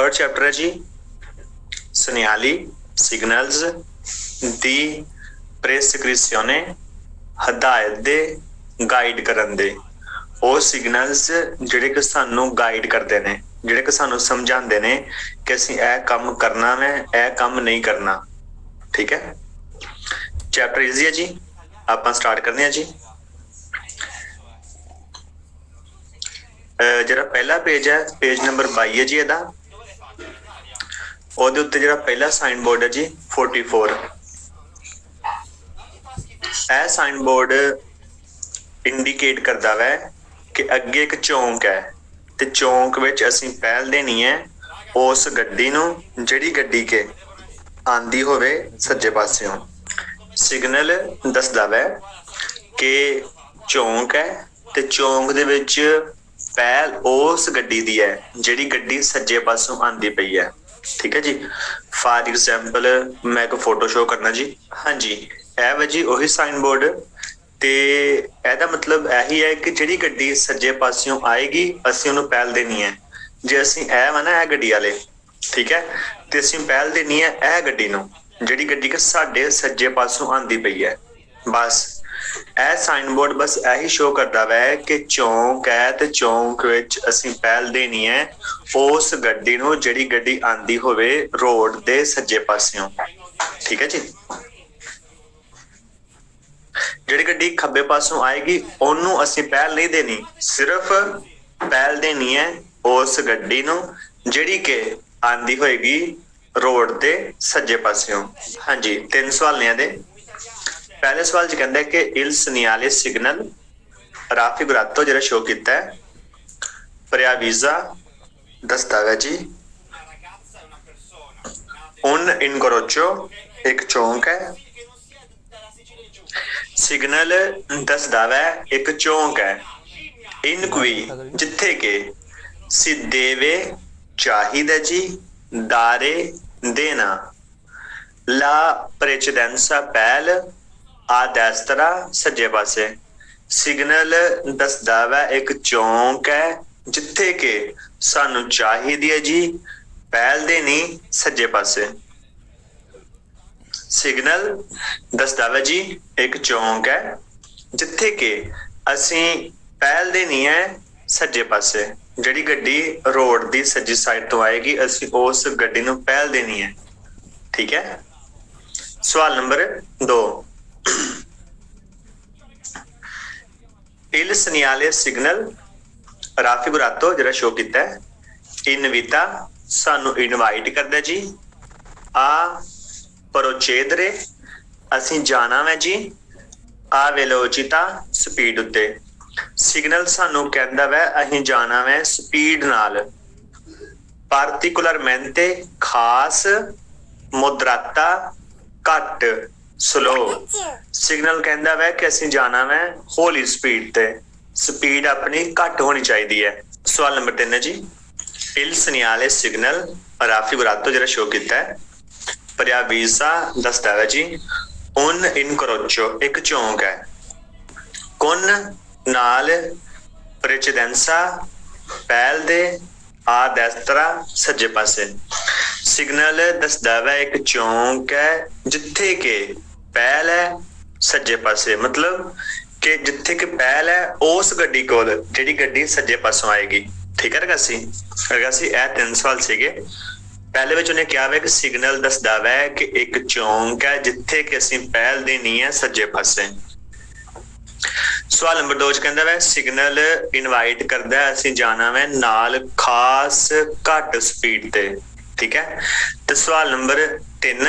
Third chapter है जी सनियाली signals दी प्रेसक्रिप्शने हदायत दे guide करन दे ਉਹ ਸਿਗਨਲਸ ਜਿਹੜੇ ਕਿ ਸਾਨੂੰ ਗਾਈਡ ਕਰਦੇ ਨੇ, ਜਿਹੜੇ ਕਿ ਸਾਨੂੰ ਸਮਝਾਉਂਦੇ ਨੇ ਕਿ ਅਸੀਂ ਇਹ ਕੰਮ ਕਰਨਾ ਹੈ, ਇਹ ਕੰਮ ਨਹੀਂ ਕਰਨਾ। ਠੀਕ ਹੈ, ਚੈਪਟਰ ਈਜ਼ੀ ਹੈ ਜੀ, ਆਪਾਂ ਸਟਾਰਟ ਕਰਨੇ ਆ ਜੀ। ਜਿਹੜਾ ਪਹਿਲਾ ਪੇਜ ਹੈ, ਪੇਜ ਨੰਬਰ 22 ਹੈ ਜੀ ਇਹਦਾ। ਉਹਦੇ ਉੱਤੇ ਜਿਹੜਾ ਪਹਿਲਾ ਸਾਈਨ ਬੋਰਡ ਹੈ ਜੀ 44। ਇਹ ਸਾਈਨ ਬੋਰਡ ਇੰਡੀਕੇਟ ਕਰਦਾ ਵੈ कि अगे एक चौंक है ते चौंक विच असीं पहल देनी है उस गड्डी नूं जिहड़ी गड्डी के आंदी होवे सज्जे पासियों। सिग्नल दसदा वै कि चौंक है ते चौंक दे विच पहल उस गड्डी दी है जिहड़ी गड्डी सज्जे पासों आंदी पई है। ठीक है जी, फॉर एग्जाम्पल मैं एक फोटो शो करना जी। हाँ जी, ਇਹ ਵਾ ਜੀ ਉਹੀ साइन बोर्ड ਤੇ ਇਹਦਾ ਮਤਲਬ ਇਹੀ ਹੈ ਕਿ ਜਿਹੜੀ ਗੱਡੀ ਸੱਜੇ ਪਾਸਿਓਂ ਆਏਗੀ ਅਸੀਂ ਉਹਨੂੰ ਪਹਿਲ ਦੇਣੀ ਹੈ। ਜੇ ਅਸੀਂ ਇਹ ਵਾ ਨਾ ਇਹ ਗੱਡੀ ਵਾਲੇ, ਠੀਕ ਹੈ, ਤੇ ਅਸੀਂ ਪਹਿਲ ਦੇਣੀ ਹੈ ਇਹ ਗੱਡੀ ਨੂੰ ਜਿਹੜੀ ਗੱਡੀ ਕਿ ਸਾਡੇ ਸੱਜੇ ਪਾਸੋਂ ਆਂਦੀ ਪਈ ਹੈ। ਬਸ ਇਹ ਸਾਈਨ ਬੋਰਡ ਬਸ ਇਹੀ ਸ਼ੋ ਕਰਦਾ ਵੈ ਕਿ ਚੌਂਕ ਹੈ ਤੇ ਚੌਂਕ ਵਿੱਚ ਅਸੀਂ ਪਹਿਲ ਦੇਣੀ ਹੈ ਉਸ ਗੱਡੀ ਨੂੰ ਜਿਹੜੀ ਗੱਡੀ ਆਂਦੀ ਹੋਵੇ ਰੋਡ ਦੇ ਸੱਜੇ ਪਾਸਿਓਂ। ਠੀਕ ਹੈ ਜੀ, ਜਿਹੜੀ ਗੱਡੀ ਖੱਬੇ ਪਾਸੋਂ ਆਏਗੀ ਉਹਨੂੰ ਅਸੀਂ ਪਹਿਲ ਨਹੀਂ ਦੇਣੀ, ਸਿਰਫ ਪਹਿਲ ਦੇਣੀ ਹੈ ਉਸ ਗੱਡੀ ਨੂੰ ਜਿਹੜੀ ਕਿ ਆਂਦੀ ਹੋਏਗੀ ਰੋਡ ਦੇ ਸੱਜੇ ਪਾਸਿਓਂ। ਹਾਂਜੀ, 3 ਸਵਾਲ ਨੇ ਇਹਦੇ। ਪਹਿਲੇ ਸਵਾਲ 'ਚ ਕਹਿੰਦਾ ਕਿ ਇਲ ਸਨੀਆਲੇ ਸਿਗਨਲ ਰਾਫੀਗੁਰਾਤੋ ਜਿਹੜਾ ਸ਼ੋ ਕੀਤਾ ਹੈ ਪ੍ਰਿਆਵੀਜ਼ਾ ਦੱਸਦਾ ਹੈ ਜੀ ਉਨ ਇਨਕਰੋਚੋ ਇੱਕ ਚੌਂਕ ਹੈ। सिग्नल दसदा वै एक चौंक है इन कोई जिथे के सी देवे चाहिदा जी दारे देना ला प्रेचेडेंसा पहल आ देस्तरा सज्जे पासे। सिग्नल दसदा वै एक चौंक है जिथे के सानू चाहिदी है जी पहल देनी सज्जे पासे। सिग्नल दसदा वै जी एक चौंक है जिथे के असी पहल देनी है सज्जे पासे। जिहड़ी गड्डी रोड दी सज्जी साइड तो आएगी असी उस गड्डी नूं पहल देनी है। ठीक है, सवाल नंबर 2 इल सनियाले सिग्नल राफीगुरातो जिहड़ा शो कीता है इनविता सानू इनवाइट करदा जी आ प्रोचेदरे असी जाना वै जी आ वेलोचिता स्पीड उत्ते। सिग्नल सानू कहंदा वै अहीं जाना वै स्पीड नाल पार्टिकुलरमेंटे खास मुद्राता घट स्लो। सिग्नल कहंदा वै कि असी जाना वै होली स्पीड ते, स्पीड अपनी घट होनी चाहिदी है। सवाल नंबर 3 है जी इल सनियाले सिग्नल राफीगुरातो जिहड़ा शो कीता है प्रियावीसा दसदा है जी उन इनकरोचो एक चौंक है कुन नाल प्रेचेडेंसा पहल दे आ देस्तरा सज्जे पासे। सिग्नल दसदा है एक चौंक है जिथे के पहल है सज्जे पासे, मतलब कि जिथे के पहल है उस गड्डी कोल जिहड़ी गड्डी सज्जे पासों आएगी। ठीक है रगासी, रगासी ए 3 सवाल सीगे। पहले विच उन्हें क्या है कि सिग्नल दसदा है कि एक चौंक है जिथे कि असीं पहल देनी है सज्जे पासे। सवाल नंबर 2 कहंदा है सिग्नल इनवाइट करदा है असीं जाना है नाल खास घट स्पीड ते। ठीक है, तो सवाल नंबर 3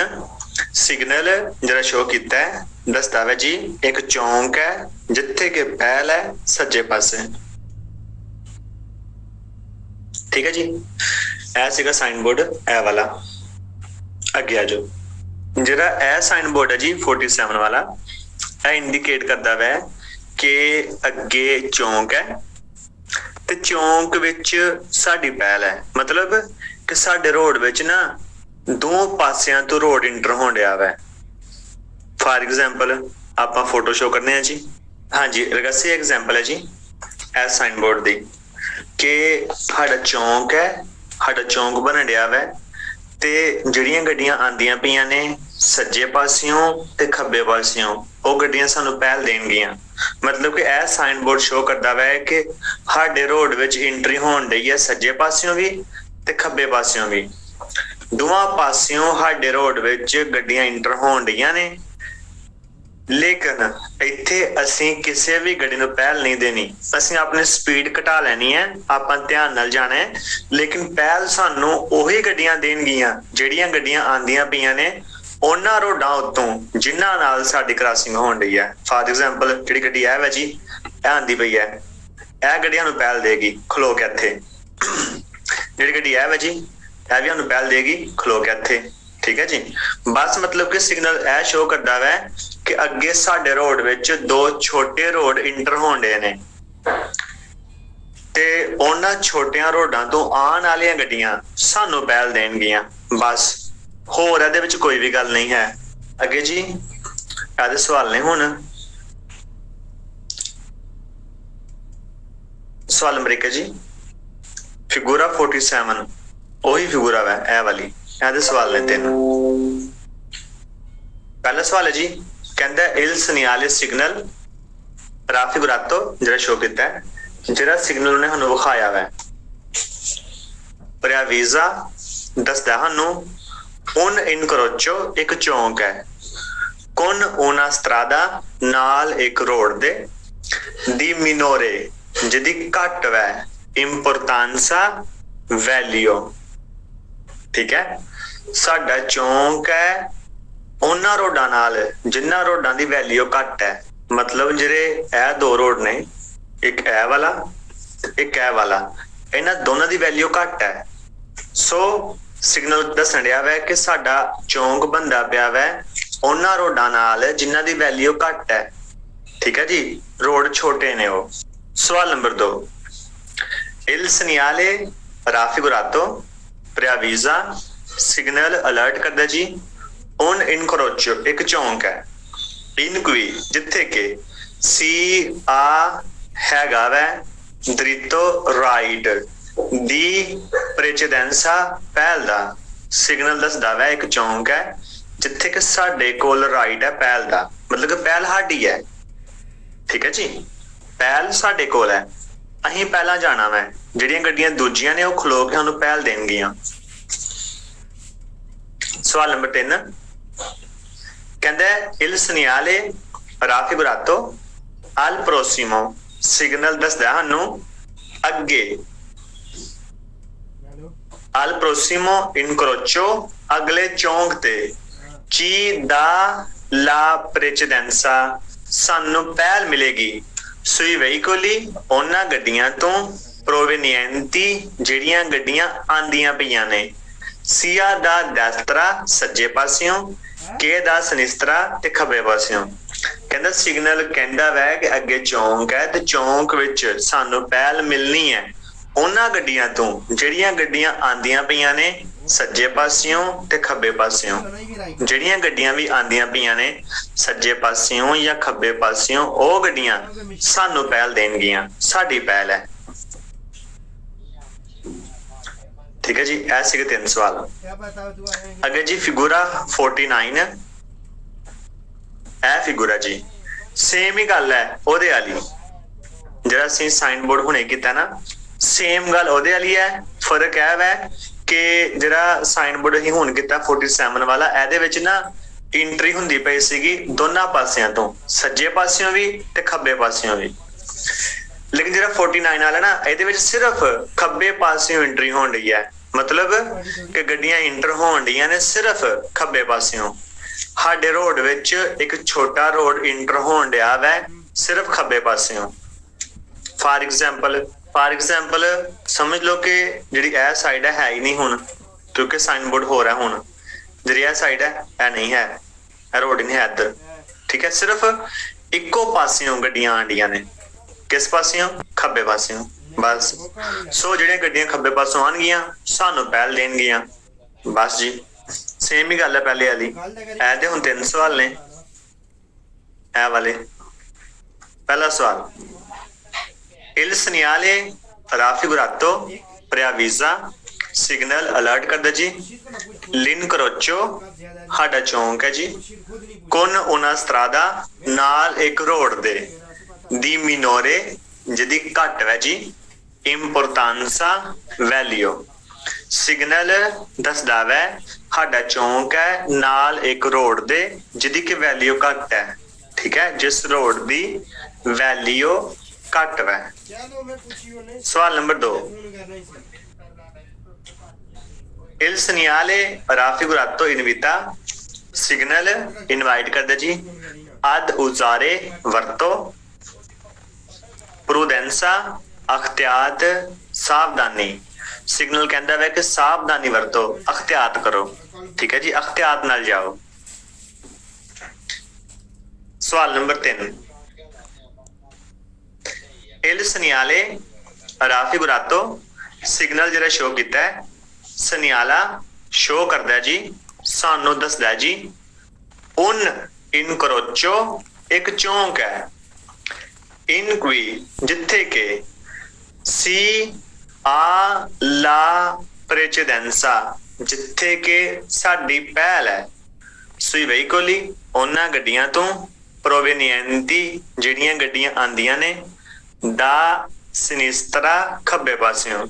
सिग्नल जरा शो कीता है दसदा है जी एक चौंक है जिथे कि पहल है सज्जे पासे। ठीक है जी, ਇਹ ਸੀਗਾ ਸਾਈਨ ਬੋਰਡ ਇਹ ਵਾਲਾ। ਅੱਗੇ ਆ ਜਾਓ, ਜਿਹੜਾ ਇਹ ਸਾਈਨ ਬੋਰਡ ਹੈ ਜੀ 47 ਵਾਲਾ, ਇਹ ਇੰਡੀਕੇਟ ਕਰਦਾ ਵੈ ਕਿ ਅੱਗੇ ਚੌਂਕ ਹੈ ਤੇ ਚੌਂਕ ਵਿੱਚ ਸਾਡੀ ਪਹਿਲ ਹੈ। ਮਤਲਬ ਕਿ ਸਾਡੇ ਰੋਡ ਵਿੱਚ ਨਾ ਦੋ ਪਾਸਿਆਂ ਤੋਂ ਰੋਡ ਇੰਟਰ ਹੋਣ ਡਿਆ ਵੈ। ਫਾਰ ਐਗਜ਼ਾਮਪਲ ਆਪਾਂ ਫੋਟੋ ਸ਼ੋ ਕਰਨੇ ਆ ਜੀ। ਹਾਂਜੀ, ਰਗਸੀ ਐਗਜ਼ਾਮਪਲ ਹੈ ਜੀ ਇਹ ਸਾਈਨ ਬੋਰਡ ਦੀ ਕਿ ਸਾਡਾ ਚੌਂਕ ਹੈ ਸਾਡਾ ਚੌਂਕ ਬਣਨ ਡਿਆ ਵੈ ਤੇ ਜਿਹੜੀਆਂ ਗੱਡੀਆਂ ਆਂਦੀਆਂ ਪਈਆਂ ਨੇ ਸੱਜੇ ਪਾਸਿਓਂ ਤੇ ਖੱਬੇ ਪਾਸਿਓਂ ਉਹ ਗੱਡੀਆਂ ਸਾਨੂੰ ਪਹਿਲ ਦੇਣਗੀਆਂ। मतलब कि यह साइन बोर्ड शो करता वै कि साडे रोड विच एंट्री होण डई है सज्जे पासियों भी ते खब्बे पासियों भी, दोवां पासियों साडे रोड विच गड्डियां इंटर होण डईयां ने। लेकिन इत्थे असीं किसी भी गड्डी नूं पहल नहीं देनी, असीं अपनी स्पीड घटा लैनी है, आपां ध्यान नाल जाना है, लेकिन पहल सानूं ओही गड्डियां देणगीਆਂ ਜਿਹੜੀਆਂ ਗੱਡੀਆਂ आंदियां पईयां ने ਉਹਨਾਂ ਰੋਡਾਂ ਉੱਤੋਂ ਜਿਨ੍ਹਾਂ ਨਾਲ ਸਾਡੀ ਕ੍ਰਾਸਿੰਗ ਹੋਣ ਡਈ ਹੈ। ਫਾਰ ਐਗਜ਼ਾਮਪਲ ਜਿਹੜੀ ਗੱਡੀ ਇਹ ਵਾ ਜੀ, ਇਹ ਆਂਦੀ ਪਈ ਹੈ, ਇਹ ਗੱਡੀਆਂ ਨੂੰ ਪਹਿਲ ਦੇਗੀ ਖਲੋ ਕੇ ਇੱਥੇ। ਜਿਹੜੀ ਗੱਡੀ ਇਹ ਵਾ ਜੀ, ਇਹ ਵੀ ਸਾਨੂੰ ਪਹਿਲ ਦੇਗੀ ਖਲੋ ਕੇ ਇੱਥੇ। ਠੀਕ ਹੈ ਜੀ। ਬਸ मतलब कि सिग्नल ਇਹ शो ਕਰਦਾ ਵੈ ਕਿ ਅੱਗੇ ਸਾਡੇ ਰੋਡ ਵਿੱਚ ਦੋ ਛੋਟੇ ਰੋਡ ਇੰਟਰ ਹੋਣ ਡੇ ਨੇ ਤੇ ਉਹਨਾਂ ਛੋਟਿਆਂ ਰੋਡਾਂ ਤੋਂ ਆਉਣ ਵਾਲੀਆਂ ਗੱਡੀਆਂ ਸਾਨੂੰ ਪਹਿਲ ਦੇਣਗੀਆਂ। ਬਸ होर ਇਹਦੇ ਵਿੱਚ कोई भी गल नहीं है। अगे जी ਇਹਦੇ सवाल ने हुण सवाल नंबर 1 है जी फिगूरा 47 ਉਹੀ फिगूरा है ਇਹ वाली। ਇਹਦੇ सवाल ने 3। पहला सवाल है जी कहता है il segnale signal raffigurato ਜਿਹੜਾ शो ਕੀਤਾ है ਜਿਹੜਾ सिग्नल ਉਹਨੇ ਸਾਨੂੰ ਵਿਖਾਇਆ ਹੈ preavvisa ਦੱਸਦਾ ਸਾਨੂੰ un incrocio एक चौंक है con una strada नाल एक रोड दे di minore जिहदी घट वै importanza value। ठीक है, साडा चौंक है उन्हां रोडां नाल जिन्हां रोडां दी वैल्यू घट है। मतलब जिहड़े ए दो रोड ने, एक ए वाला एक ए वाला, इन्हां दोनों दी वैल्यू घट है। सो सिग्नल दसन रहा वै कि साडा चौंक बनता पिया वै उन्हां रोडां नाल जिन्हां दी वैल्यू घट है। ठीक है जी, रोड छोटे ने वो। सवाल number 2 il segnale raffigurato preavvisa signal alert करदा जी un incrocio एक चौंक है in cui जिथे के सी आ हैगा वै dritto right दी प्रेचेडेंसा पहल दा सिग्नल दसदा वै एक चौंक है जिथे कि साडे कोल राइट है पहल दा, मतलब कि पहल साडी है। ठीक है जी, पहल साडे कोल है, अहीं पहला जाना वै, ਜਿਹੜੀਆਂ ਗੱਡੀਆਂ ਦੂਜੀਆਂ ਨੇ ਉਹ ਖਲੋ ਕੇ ਸਾਨੂੰ ਪਹਿਲ ਦੇਣਗੀਆਂ। सवाल नंबर 3 कहता है il segnale raffigurato al prossimo signal दसदा ਸਾਨੂੰ ਅੱਗੇ al prossimo incrocio अगले चौंक ते ची दा la precedenza सानू पहल मिलेगी sui veicoli ਉਹਨਾਂ ਗੱਡੀਆਂ ਤੋਂ provenienti ਜਿਹੜੀਆਂ ਗੱਡੀਆਂ ਆਂਦੀਆਂ ਪਈਆਂ ਨੇ सिया दा destra सज्जे पासियों के दा sinistra ते खब्बे पासियों। कहंदा सिग्नल कहंदा वै कि अगे चौंक है ते चौंक विच सानू पहल मिलनी है ਉਹਨਾਂ ਗੱਡੀਆਂ ਤੋਂ ਜਿਹੜੀਆਂ ਗੱਡੀਆਂ ਆਂਦੀਆਂ ਪਈਆਂ ਨੇ ਸੱਜੇ ਪਾਸਿਓਂ ਤੇ ਖੱਬੇ ਪਾਸਿਓਂ। ਜਿਹੜੀਆਂ ਗੱਡੀਆਂ ਵੀ ਆਂਦੀਆਂ ਪਈਆਂ ਨੇ ਸੱਜੇ ਪਾਸਿਓਂ ਜਾਂ ਖੱਬੇ ਪਾਸਿਓਂ ਉਹ ਗੱਡੀਆਂ ਸਾਨੂੰ ਪਹਿਲ ਦੇਣਗੀਆਂ, ਸਾਡੀ ਪਹਿਲ ਹੈ। ठीक है जी, ऐसे के 3 सवाल। अगर जी फिगूरा 49 ए फिगूरा जी सेम ही गल है ओदे वाली जेड़ा ਅਸੀਂ साइन बोर्ड हुणे कीता ना, सेम गल ओदे वाली है। फर्क है वै कि जेड़ा साइन बोर्ड ਅਸੀਂ हुण कीता 47 वाला ਇਹਦੇ ਵਿੱਚ ना एंट्री हुंदी पई सीगी दोनों पासियां तो, सज्जे पासियों भी ते खब्बे पासियों भी। लेकिन जेड़ा 49 वाला ना ਇਹਦੇ ਵਿੱਚ सिर्फ खब्बे पासियों एंट्री होण रही है, मतलब कि गड्डियां इंटर होण ਡੀਆਂ ने सिर्फ खब्बे पासियों। ਸਾਡੇ रोड विच एक छोटा रोड इंटर होण ਡਿਆ वै सिर्फ खब्बे पासियों। फॉर एग्जाम्पल समझ लो कि जिहड़ी यह साइड है ही नहीं हुण, क्योंकि साइन बोर्ड हो रहा है हुण, जिहड़ी यह साइड है यह नहीं है, यह रोड नहीं है इधर। ठीक है, सिर्फ इक्को पासियों गड्डियां आंडियां ने, किस पासियों? खब्बे पासियों। बस सो ਜਿਹੜੀਆਂ ਗੱਡੀਆਂ ਖੱਬੇ ਪਾਸੋਂ ਆਣਗੀਆਂ ਸਾਨੂੰ ਪਹਿਲ ਦੇਣਗੀਆਂ। बस जी सेम ही गल है पहले वाली। ऐ ते हुण 3 सवाल ने ऐ वाले। पहला सवाल il segnale raffigurato preavvisa signal alert करदा जी। l'incrocio साडा चौंक है जी। con una strada नाल एक रोड दे। di minore जिहदी घट है जी। importanza value सिग्नल दसदा वै साडा चौंक है नाल एक रोड दे जिहदी कि वैल्यू घट है। ठीक है, जिस रोड दी वैल्यू घट वै। सवाल number 2, il segnale raffigurato in vita signal invite करदा जी। ad usare वरतो। prudenza अख्तियात सावधानी सिग्नल कहता है कि सावधानी वरतो, अख्तियात करो। ठीक है जी, अख्तियात नाल जाओ। सवाल number 3, il segnale raffigurato signal जरा शो किया है। सनियाला शो करदा है जी, सानू दसदा है जी। उन इनक्रोचो एक चौंक है। इन क्वी जिथे के सी आ ला प्रेसिडेंसा जिथे के साडी पहल है। सुई वेहिकोली उन्हां गड्डियां तो प्रोवेनिएंटी जिहड़ियां गड्डियां आंदियां ने दा सिनिस्त्रा खब्बे पासियों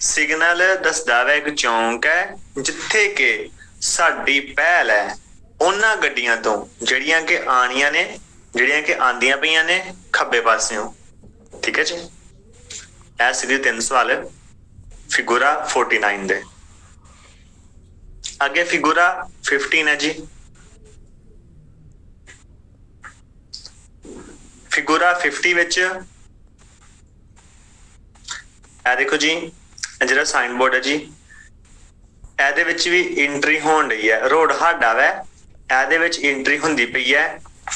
सिग्नल दसदा है एक चौंक है जिथे के साडी पहल है उन्हां गड्डियां तो जिहड़ियां के आनियां ने जिहड़ियां के आंदियां पईयां ने खब्बे पासियों। ठीक है जी, ऐ सीधे 3 सवाल फिगुरा 49 दे। अगे फिगुरा 15 है जी। फिगुरा 50 विच ए देखो जी, जिहड़ा साइन बोर्ड है जी, ਇਹਦੇ ਵਿੱਚ ਵੀ एंट्री होण रही है। रोड साडा वै, ਇਹਦੇ ਵਿੱਚ एंट्री ਹੁੰਦੀ ਪਈ है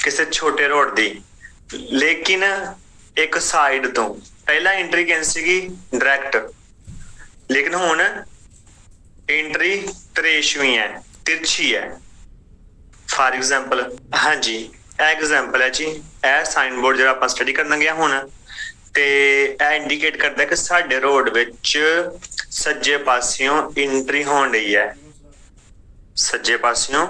ਕਿਸੇ ਛੋਟੇ रोड ਦੀ, लेकिन एक साइड तो पहला एंट्री कैंसी की डायरेक्ट, लेकिन हुण एंट्री त्रेशवी है, तिरछी है। फॉर एग्जाम्पल हाँ जी, एग्जाम्पल है जी, ए साइन बोर्ड जो आप स्टडी करना गया हुण ते इंडिकेट करता है कि साडे रोड विच सज्जे पासियों एंट्री होण रही है। सज्जे पासियों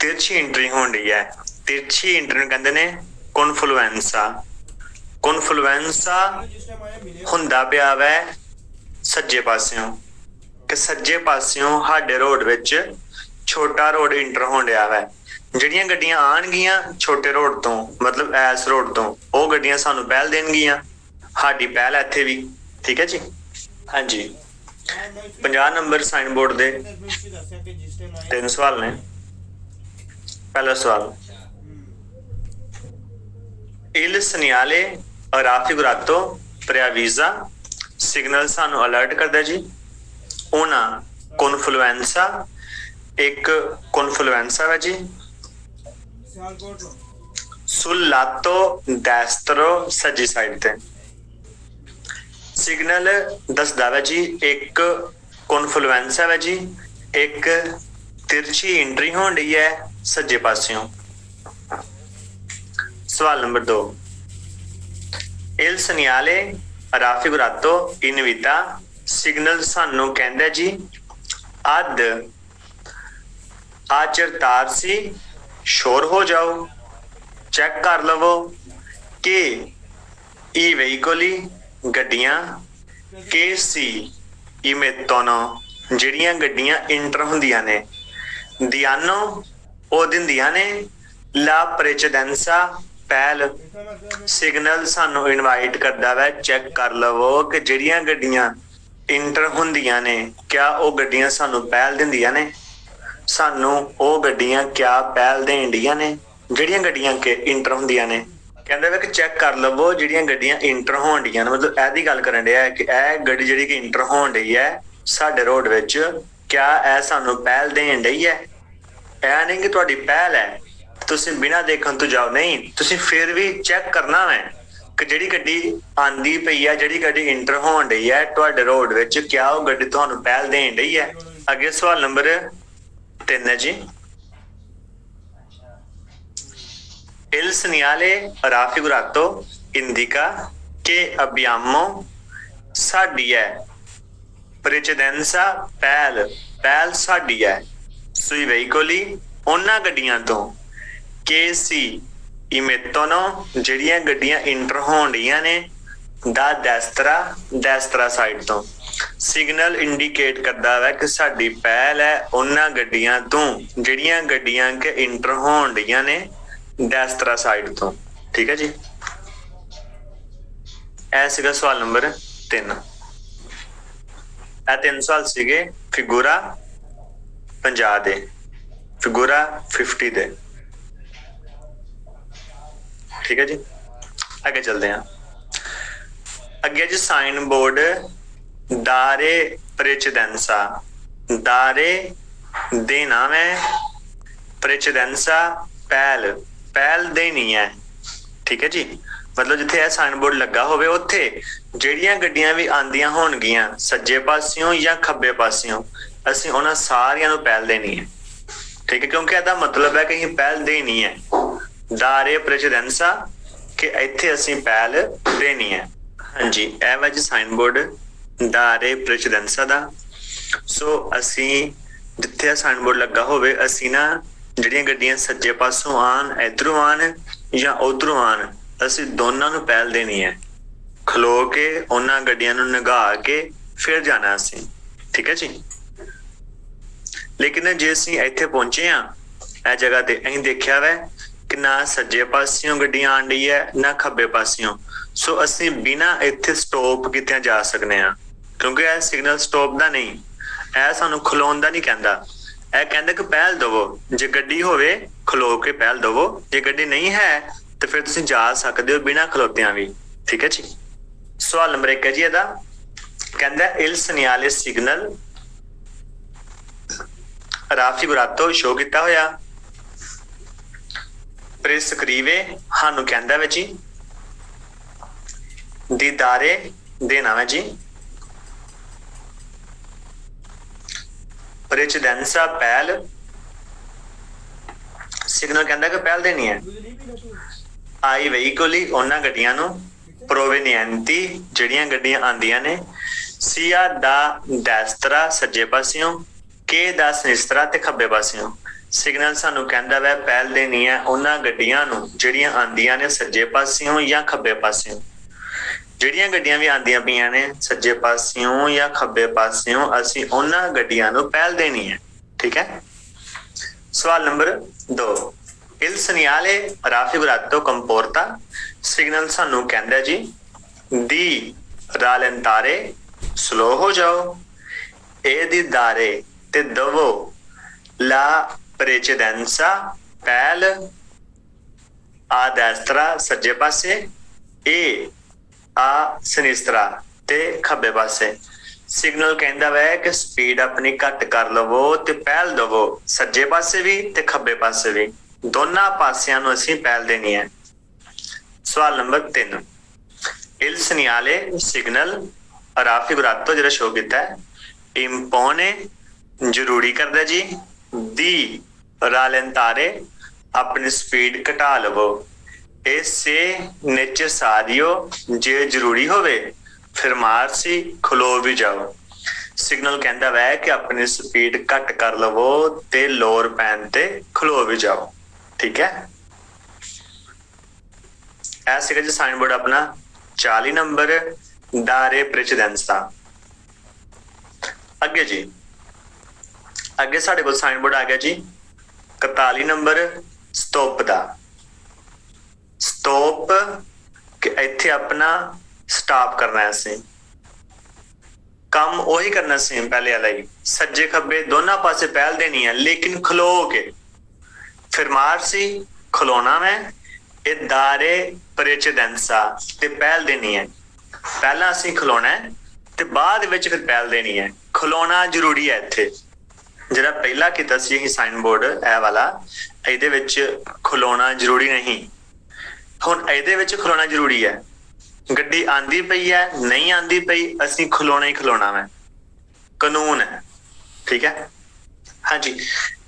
तिरछी एंट्री होण रही है। तिरछी एंट्री कहंदे ने कॉन्फ्लुएंसा। कॉन्फ्लुएंसा हुंदा पिया वै सज्जे पासियों कि सज्जे पासियों साडे रोड विच छोटा रोड इंटर होण रहा वै। जिहड़ियां गड्डियां आणगियां छोटे रोड तो मतलब एस रोड तो वो गड्डियां सानू पहल देणगियां, साडी पहल है इत्थे भी। ठीक है जी, हाँ जी। 50 नंबर साइन बोर्ड दे 3 सवाल ने। पहला सवाल, il segnale raffigurato preavvisa signal सानू अलर्ट करदा जी। una confluenza एक कॉन्फ्लुएंसा है जी। sul lato destro सज्जी साइड ते सिग्नल दसदा है जी एक कॉन्फ्लुएंसा है जी, एक तिरछी एंट्री होण रही है सज्जे पासियों। सवाल number 2, il segnale raffigurato in vita signal सानू कहंदा जी अद आचरतारसी शोर हो जाओ, चेक कर लवो कि ई वेहिकोली गड्डियां के सी ई मेतोनो जिहड़ियां गड्डियां इंटर हुंदियां ने दियानो ओ दिंदियां ने ला प्रेसिडेंसा पहल। सिग्नल सानू इनवाइट करदा वै चेक कर लवो कि जिहड़ियां गड्डियां इंटर हुंदियां ने क्या ओ गड्डियां सानू पहल दिंदियां ने, सानू ओ गड्डियां क्या पहल देण दियां ने जिहड़ियां गड्डियां के इंटर हुंदियां ने। कहंदा वे कि चेक कर लवो जिहड़ियां गड्डियां इंटर होण दियां ने, मतलब एदी गल करन दिया है कि ए गड्डी जिहड़ी कि इंटर होण रही है साडे रोड विच क्या ए सानू पहल देण रही है। ऐ नहीं कि तुहाडी पहल है तुसीं बिना देखण तो जाओ, नहीं, तुसीं फिर भी चेक करना है कि जिहड़ी गड्डी आंदी पई है, जिहड़ी गड्डी इंटर होण रही है तुहाडे रोड विच क्या वो गड्डी तुहानू पहल देण रही है। अगे सवाल नंबर 3 है जी, il segnale raffigurato indica che abbiamo साडी है ਪ੍ਰੈਚੇਡੈਂਸਾ ਪਹਿਲ, ਪਹਿਲ ਸਾਡੀ ਹੈ। ਸੂਈ ਵਹੀਕੋਲੀ ਉਹਨਾਂ ਗੱਡੀਆਂ ਤੋਂ, ਕੇ ਸੀ ਇਮੇਤੋਨੋ ਜਿਹੜੀਆਂ ਗੱਡੀਆਂ ਇੰਟਰ ਹੋਣ ਡੀਆਂ ਨੇ, ਦਾ ਡੈਸਤਰਾ, ਡੈਸਤਰਾ ਸਾਈਡ ਤੋਂ। ਸਿਗਨਲ ਇੰਡੀਕੇਟ ਕਰਦਾ ਵਾ ਕਿ ਸਾਡੀ ਪਹਿਲ ਹੈ ਉਹਨਾਂ ਗੱਡੀਆਂ ਤੋਂ ਜਿਹੜੀਆਂ ਗੱਡੀਆਂ ਕਿ ਇੰਟਰ ਹੋਣ ਡੀਆਂ ਨੇ ਡੈਸਤਰਾ ਸਾਈਡ ਤੋਂ। ਠੀਕ ਹੈ ਜੀ, ਇਹ ਸੀਗਾ ਸਵਾਲ ਨੰਬਰ 3। ਇਹ 3 ਸਵਾਲ ਸੀਗੇ ਫਿਗੂਰਾ 50 ਦੇ, ਫਿਗੂਰਾ 50 ਦੇ। ठीक है जी, आगे चलते हैं। अगे जी साइन बोर्ड दारे प्रेचेडेंसा, दारे दे नाम है, प्रेचेडेंसा पहल, पहल देनी है। ठीक है जी, मतलब जिथे साइन बोर्ड लगा होवे उत्थे ਜਿਹੜੀਆਂ ਗੱਡੀਆਂ भी आंदियां होणगियां सज्जे पासियों या खब्बे पासियों ਅਸੀਂ ਉਹਨਾਂ ਸਾਰਿਆਂ ਨੂੰ ਪਹਿਲ ਦੇਣੀ ਹੈ। ठीक है, क्योंकि ਇਹਦਾ मतलब है कि ਅਸੀਂ ਪਹਿਲ ਦੇਣੀ ਹੈ। दारे प्रेचेडेंसा कि इत्थे असीं पहल देनी है। हाँ जी, ਇਹ ਵਾ जी साइन बोर्ड दारे प्रेचेडेंसा दा। सो असीं जिथे साइन बोर्ड लगा होवे असीं ना ਜਿਹੜੀਆਂ ਗੱਡੀਆਂ सज्जे पासों आन, इधरों आन या उधरों आन, असीं दोनों नूं पहल देनी है। खलो के उन्हां गड्डियां नूं निगाह के फिर जाना असीं। ठीक है जी, लेकिन जे असीं इत्थे पहुंचे हाँ इह जगह ते असीं देखिया वै कि ना सज्जे पासियों गड्डियां आन रही है ना खब्बे पासियों। सो असीं बिना इत्थे स्टॉप किते जा सकने हैं, क्योंकि यह सिग्नल स्टॉप दा नहीं, यह सानू खलोन दा नहीं कहंदा। यह कहंदा कि पहल दवो, जे गड्डी होवे खलो के पहल दवो, जे गड्डी नहीं है तो फिर तुसीं जा सकदे हो बिना खलोतियां भी। ठीक है जी, सवाल नंबर 1 है जी इहदा, कहंदा इल सनियाले सिग्नल राफिगुरातो शो किता होया प्रिस्क्रीवे हानू कहंदा वे जी, दीदारे देना वे जी, प्रेचेडेंसा पहल, सिग्नल कहंदा कि पहल देनी है। आई वहीकोली उन्हां गड्डियां नूं, प्रोवेनिएंटी ਜਿਹੜੀਆਂ ਗੱਡੀਆਂ ਆਂਦੀਆਂ ਨੇ, ਸੀਆ ਦਾ ਡੈਸਤਰਾ ਸੱਜੇ ਪਾਸਿਓਂ, के ਦਾ ਸਨਿਸਤਰਾ ਤੇ ਖੱਬੇ ਪਾਸਿਓਂ। सिग्नल सानू कहंदा वै पहल देनी है उन्हां गड्डियां नूं ਜਿਹੜੀਆਂ आंदियां ने सज्जे पासियों या खब्बे पासियों। ਜਿਹੜੀਆਂ ਗੱਡੀਆਂ भी आंदियां पईयां ने सज्जे पासियों या खब्बे पासियों असीं उन्हां गड्डियां नूं पहल देनी है। ठीक है, सवाल number 2, il segnale raffigurato comporta, signal सानू कहंदा जी दी rallentare, स्लो हो जाओ, ए दी दारे ते दवो, ला प्रेचेडेंसा पहल, आ destra सज्जे पासे, ए आ सिनिस्त्रा ते खब्बे पासे। सिग्नल कहंदा वै कि स्पीड अपनी घट कर लवो ते पहल दवो, सज्जे पासे भी ते खब्बे पासे भी, दोनों पासियां नूं असीं पहल देनी है। सवाल number 3, il segnale signal raffigurato जिहड़ा शो कीता है impone जरूरी करदा जी, दी rallentare अपनी स्पीड घटा लवो, ऐसे नेसेसारियो जे जरूरी होवे फरमारसी खलो भी जाओ। सिग्नल कहंदा वै कि अपनी स्पीड घट कर लवो ते लोअर पैन ते खलो भी जाओ। ठीक है, ऐसे जी साइन बोर्ड अपना 40 नंबर दारे प्रेचेडेंसा। अगे जी, अगे साडे कोल साइन बोर्ड आ गया जी 41 नंबर स्टॉप दा। स्टॉप कि इत्थे अपना स्टॉप करना है, असीं काम वही करना सी पहले वाला ही, सज्जे खब्बे दोनों पासे पहल देनी है, लेकिन खलो के फिर मार सी खलोना में दारे प्रेचेडेंसा ते पहल देनी है। पहला असीं खलोना है ते बाद विच फिर पहल देनी है। खलोना जरूरी है इत्थे, ਜਿਹੜਾ ਪਹਿਲਾ ਕੀਤਾ ਸੀ ਇਹ ਸਾਈਨ ਬੋਰਡ ਇਹ ਵਾਲਾ, ਇਹਦੇ ਵਿੱਚ ਖਲੋਣਾ ਜ਼ਰੂਰੀ ਨਹੀਂ। ਹੁਣ ਇਹਦੇ ਵਿੱਚ ਖਲੋਣਾ ਜ਼ਰੂਰੀ ਹੈ। ਗੱਡੀ ਆਂਦੀ ਪਈ ਹੈ ਨਹੀਂ ਆਂਦੀ ਪਈ, ਅਸੀਂ ਖਲੋਣਾ ਹੀ ਖਲੋਣਾ ਹੈ, ਕਾਨੂੰਨ ਹੈ। ਠੀਕ ਹੈ, ਹਾਂਜੀ,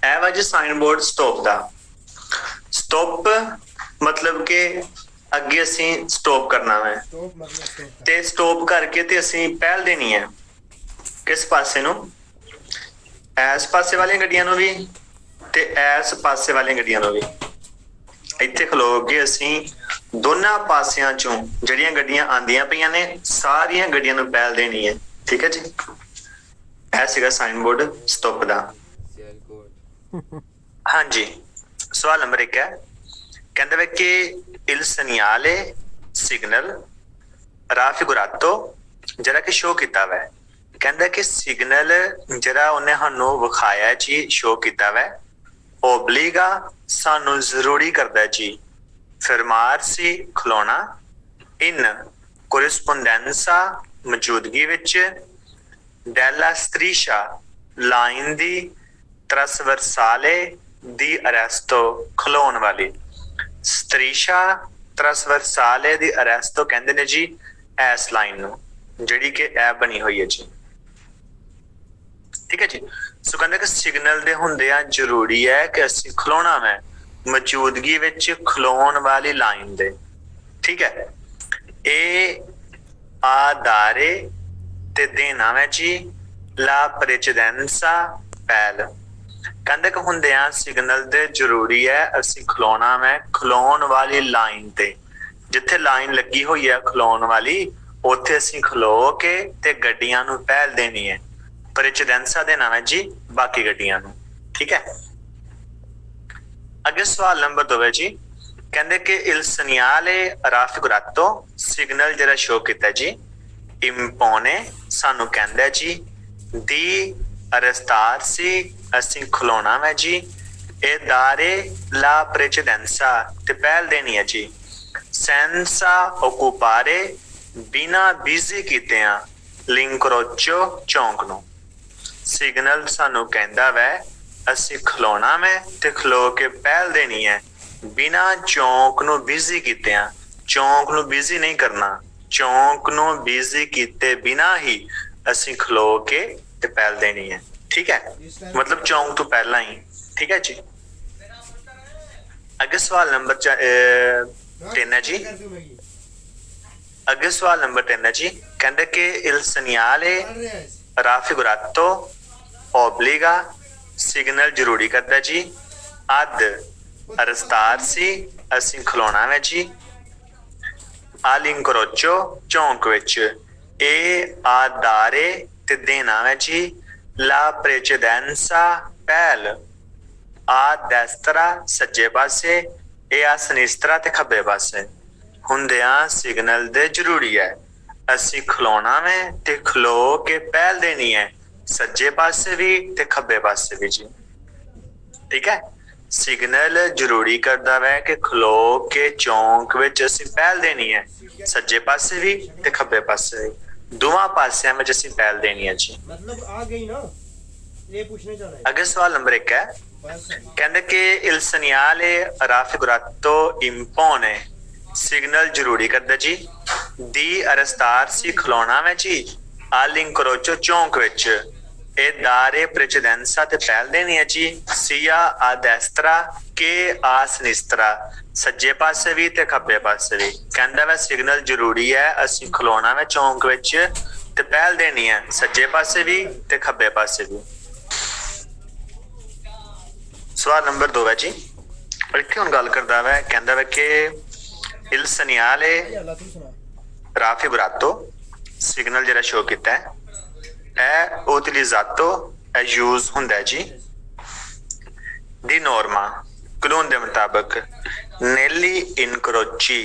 ਇਹ ਵਾ ਜੀ ਸਾਈਨ ਬੋਰਡ ਸਟਾਪ ਦਾ। ਸਟਾਪ मतलब कि ਅੱਗੇ ਅਸੀਂ ਸਟਾਪ ਕਰਨਾ ਹੈ ਤੇ ਸਟਾਪ ਕਰਕੇ ਤੇ ਅਸੀਂ ਪਹਿਲ ਦੇਣੀ ਹੈ। किस पासे नूं? इस पासे वाली गड्डियां नूं भी ते इस पासे वाली गड्डियां नूं भी। इत्थे खलो के असीं दोनों पासियां चों जिहड़ियां गड्डियां आंदियां पईयां ने सारियां गड्डियां नूं पहल देनी है। ठीक है जी, यह सीगा साइन बोर्ड स्टॉप दा। हाँ जी, सवाल नंबर 1 है, कहंदे वे कि il segnale signal raffigurato जरा कि शो किया वै, कहंदा कि सिग्नल जरा उन्हें सानू विखाया जी, शो किया वै, ओबलीगा सानू जरूरी करदा जी, फरमारसी खलोना, इन कोरिस्पोंडेंसा मौजूदगी विच, डेला स्त्रीशा लाइन दी, ट्रांसवर्साले दी अरेस्टो खलोन वाली। स्त्रीशा ट्रांसवर्साले दी अरेस्टो कहंदे ने जी इस लाइन नू जिहड़ी कि ए बनी हुई है जी। ठीक है जी, सो कहंदे कि सिग्नल दे हुंदियां जरूरी है कि असीं खलोना है मौजूदगी विच खलोन वाली लाइन दे। ठीक है, ए आदारे ते देना है जी ला प्रेसिडेंसा पहल। कहंदे कि हुंदियां सिग्नल दे जरूरी है असीं खलोना है खलोन वाली लाइन ते, जिथे लाइन लगी हुई है खलोन वाली उत्थे असीं खलो के ते गड्डियां नूं पहल देनी है, प्रेसिडेंसा देना है जी बाकी गड्डियां नूं। ठीक है, अगे सवाल नंबर 2 है जी, कहंदे कि il segnale raffigurato सिग्नल जरा शो किया जी, impone सानू कहंदा जी, दी arrestarsi असीं खलोना है जी, ए दारे ला प्रेसिडेंसा ते पहल देनी है जी, senza occupare बिना बिजी कीतियां लिंक्रोचो चौंक नूं। सिग्नल सानू कहंदा वै असीं खलोना है ते खलो के पहल देनी है बिना चौंक नूं बिजी कीतियां। चौंक नूं बिजी नहीं करना, चौंक नूं बिजी कीते बिना ही असीं खलो के ते पहल देनी है। ठीक है, मतलब चौंक तो पहला ही। ठीक है जी, अगे सवाल नंबर 3 है जी, अगे सवाल नंबर 3 है जी, कहंदे कि il segnale raffigurato obbliga signal जरूरी करदा जी, अद arrestarsi असीं खलोना है जी, all'incrocio चौंक विच, ए आदारे ते देना है जी ला प्रेसिडेंसा पहल, आ destra सज्जे पासे, ए आ sinistra ते खब्बे पासे। हुंदियां सिग्नल दे जरूरी है असीं खलोना है ते खलो के पहल देनी है सज्जे पासे भी ते खब्बे पासे भी जी। ठीक है, सिग्नल जरूरी करदा है कि खलो के चौंक विच असीं पहल देनी है सज्जे पासे भी ते खब्बे पासे भी, दोवां पासियां विच असीं पहल देनी है जी। मतलब आ गई ना, ये पूछने जा रहा है। अगे सवाल नंबर 1 है, कहंदे कि il segnale raffigurato impone signal जरूरी करदा जी, दी arrestarsi खलोना है जी, all'incrocio चौंक विच, ए दारे प्रेसिडेंसा ते पहल देनी है जी, सिया आ destra के आ sinistra सज्जे पासे भी ते खब्बे पासे भी। कहंदा वा सिग्नल जरूरी है असीं खलोना है चौंक विच ते पहल देनी है सज्जे पासे भी ते खब्बे पासे भी। सवाल नंबर 2 है जी, इत्थे हुण गल करदा वा, कहंदा वा कि il segnale raffigurato सिग्नल जरा शो किया है utilizzato है यूज हुंदा है जी, दी नॉर्मा कानून दे मुताबिक, नेली इनक्रोची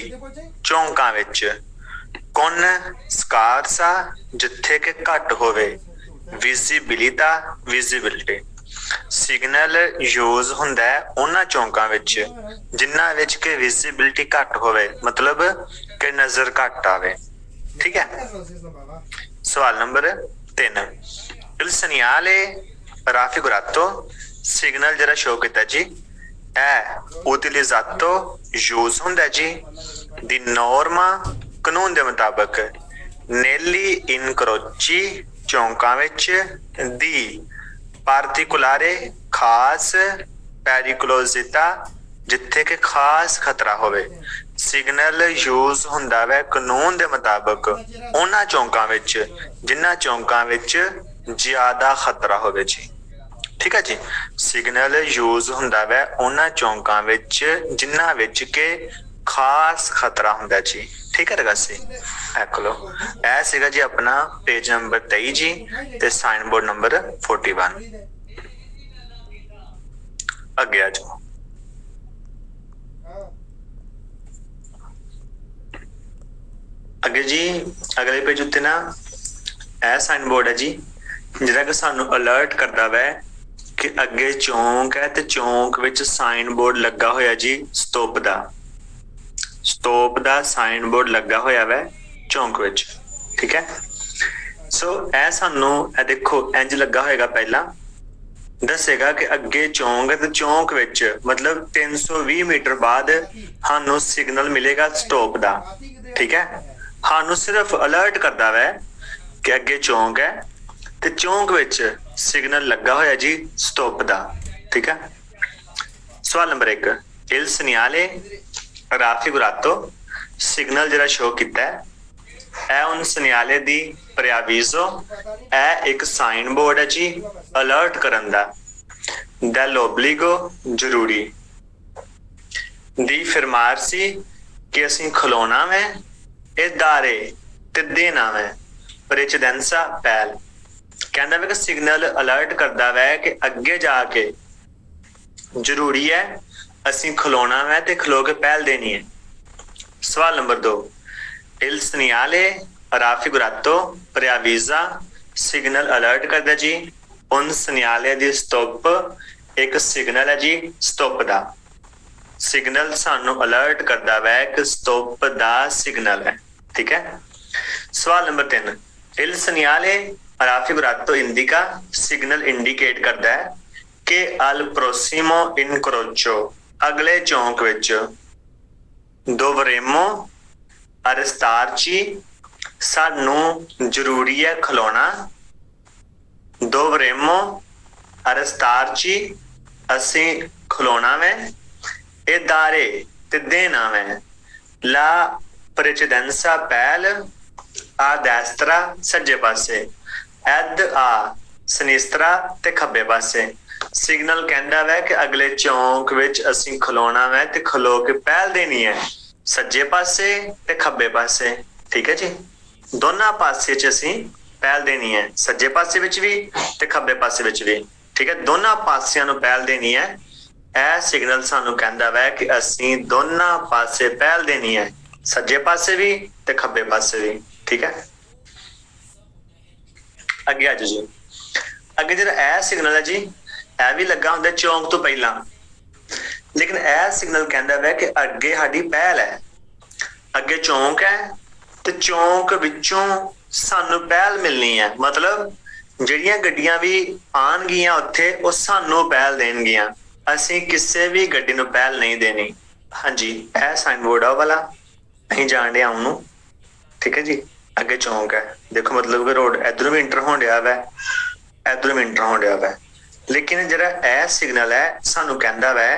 चौंकां विच, कौन स्कारसा जिथे के घट होवे, विजिबिलिटा विजिबिलिटी। सिग्नल यूज हुंदा है उन्हां चौंकां विच जिन्हां विच के विजिबिलिटी घट होवे, मतलब कि नजर घट आवे। ठीक है, सवाल number 3, il segnale raffigurato signal जरा शो किया जी, है utilizzato यूज हुंदा जी, दी नॉर्मा कानून दे मुताबिक, नेली इनक्रोची चौंकां विच, दी पार्टिकुलारे खास, पेरिकुलोजिता जिथे के खास खतरा होवे। सिग्नल यूज हुंदा है कानून दे मुताबिक उन्हां चौंकां विच जिन्हां चौंकां विच ਜ਼ਿਆਦਾ ਖਤਰਾ ਹੋਵੇ ਜੀ। ठीक है जी, सिग्नल यूज हुंदा वै उन्हां चौंकां विच जिन्हां विच के खास खतरा हुंदा जी। ठीक है रगासी एख लो ए सीगा जी अपना पेज नंबर 23 जी ते साइन बोर्ड नंबर 41। अगे आ जाओ। अगे जी अगले पेज उत्ते ना ए साइन बोर्ड है जी जिहड़ा कि सानू अलर्ट करदा वै कि अगे चौंक है ते चौंक विच साइन बोर्ड लगा होया जी स्टॉप दा साइन बोर्ड लगा होया वै चौंक विच। ठीक है सो ए सानू ए देखो इंज लगा होएगा पहला दसेगा कि अगे चौंक है ते चौंक विच मतलब 320 मीटर बाद हानू सिग्नल मिलेगा स्टॉप दा। ठीक है हानू सिर्फ अलर्ट करदा वै कि अगे चौंक है ते चौंक विच सिग्नल लगा होया जी स्टॉप दा। ठीक है सवाल नंबर 1 इल सनियाले राफिगुरातो सिग्नल जरा शो किता है उन सनियाले दी प्रियाविजो ए एक साइन बोर्ड है जी अलर्ट करन दा दलोब्लिगो जरूरी दी फरमारसी कि असीं खलोना में ए दारे ते देना में प्रेचेदेंसा पहल कहना वे कि सिग्नल अलर्ट करता वै कि अगे जाके जरूरी है असीं खलोना वै ते खलो के पहल देनी है। सवाल नंबर 2 इल सनियाले राफिगुरातो प्रियाविजा सिग्नल अलर्ट करदा जी उन सनियाले दी स्टॉप एक सिग्नल है जी स्टॉप दा सिग्नल सानू अलर्ट करदा वै कि स्टॉप दा सिग्नल है। ठीक है सवाल नंबर 3 इल सनियाले राफिगुरातो इंडिका सिग्नल इंडिकेट करता है कि अल प्रोसिमो इनक्रोचो अगले चौंक विच दोवरेमो अरस्तारची सानू जरूरी है खलोना दोवरेमो अरस्तारची असी खलोना में ए दारे ते देना में ला प्रेचेदेंसा पहल आ देस्त्रा सज्जे पासे एद आ सनिस्त्रा ते खब्बे पासे सिग्नल कहंदा वै कि अगले चौंक विच असीं खलोना वै ते खलो के पहल देनी है सज्जे पासे ते खब्बे पासे। ठीक है जी दोनों पासे च असीं पहल देनी है सज्जे पासे विच भी ते खब्बे पासे विच भी। ठीक है दोनों पासियां नूं पहल देनी है ए सिग्नल सानू कहंदा वै कि असीं दोनों पासे पहल देनी है सज्जे पासे भी ते खब्बे पासे भी। ठीक है अगे आज जी अगे जो ए सिग्नल है जी ए भी लगा हुंदा चौंक तो पहला लेकिन ए सिग्नल कहता है कि अगे साडी पहल है अगे चौंक है तो चौंक विचों सानू पहल मिलनी है मतलब जिहड़ियां गड्डियां भी आउणगियां उत्थे वो सानू पहल देणगियां असीं किसी भी गड्डी नूं पहल नहीं देनी। हाँ जी ए साइन बोर्ड आ वाला असीं जाण डे आउण नूं। ठीक है जी अगे चौंक है देखो मतलब कि रोड इधरों भी इंटर होण डिया वै इधरों भी इंटर होण डिया वै लेकिन जिहड़ा ए सिग्नल है सानू कहंदा वै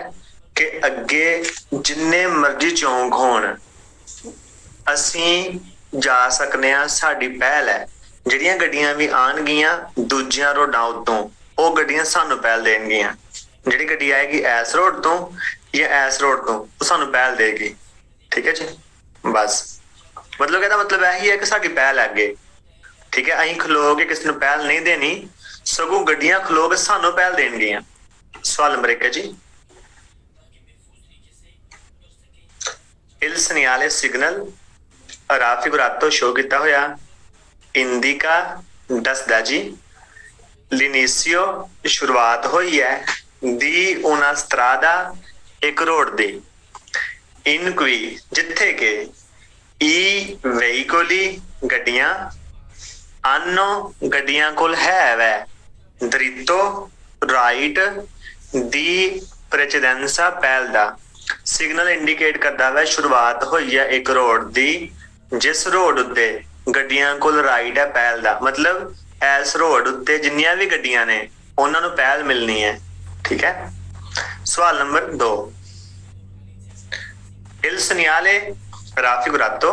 कि अगे जिन्ने मर्जी चौंक होण असीं जा सकने आ साडी पहल है जिहड़ियां गड्डियां भी आउणगियां दूजियां रोडां उत्तों वो गड्डियां सानू पहल देणगियां जिहड़ी गड्डी आएगी इस रोड तो या इस रोड तो वो सानू पहल देगी। ठीक है जी बस मतलब कहता मतलब यही है कि साडी पहल है अगे। ठीक है असीं खलो के किसी नूं पहल नहीं देनी सगों गड्डियां खलो के सानू पहल देणगियां। सवाल नंबर 1 है जी इल सनियाले सिग्नल राफिगुरातो शो किया होया इंडिका दसदा जी लिनीसियो शुरुआत हुई है दी una strada एक रोड दी इन क्वी जिथे के ई वेहीकोली गड्डियां आनो गड्डियां कोल है वै दरितो राइट दी प्रेचेदेंसा पहल दा सिग्नल इंडिकेट करता वै शुरुआत हुई है एक रोड दी जिस रोड उत्ते गड्डियां कोल राइट है पहल दा मतलब इस रोड उत्ते जिन्नियां भी गड्डियां ने उन्हां नूं पहल मिलनी है। ठीक है सवाल नंबर 2 इल सनियाले राफिगुरातो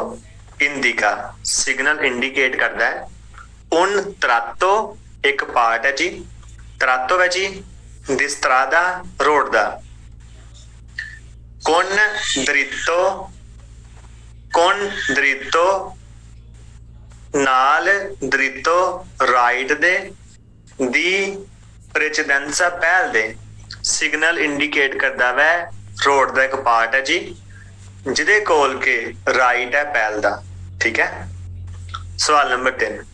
इंडिका सिग्नल इंडिकेट करता है उन त्रातो एक पार्ट है जी तरातो है जी दी स्ट्रादा रोड दा। con dritto नाल dritto right they the precedenza पहल दे। सिग्नल इंडिकेट करता वै रोड का एक पार्ट है जी जिदे कोल के राइट है पहल दा। ठीक है। सवाल number 3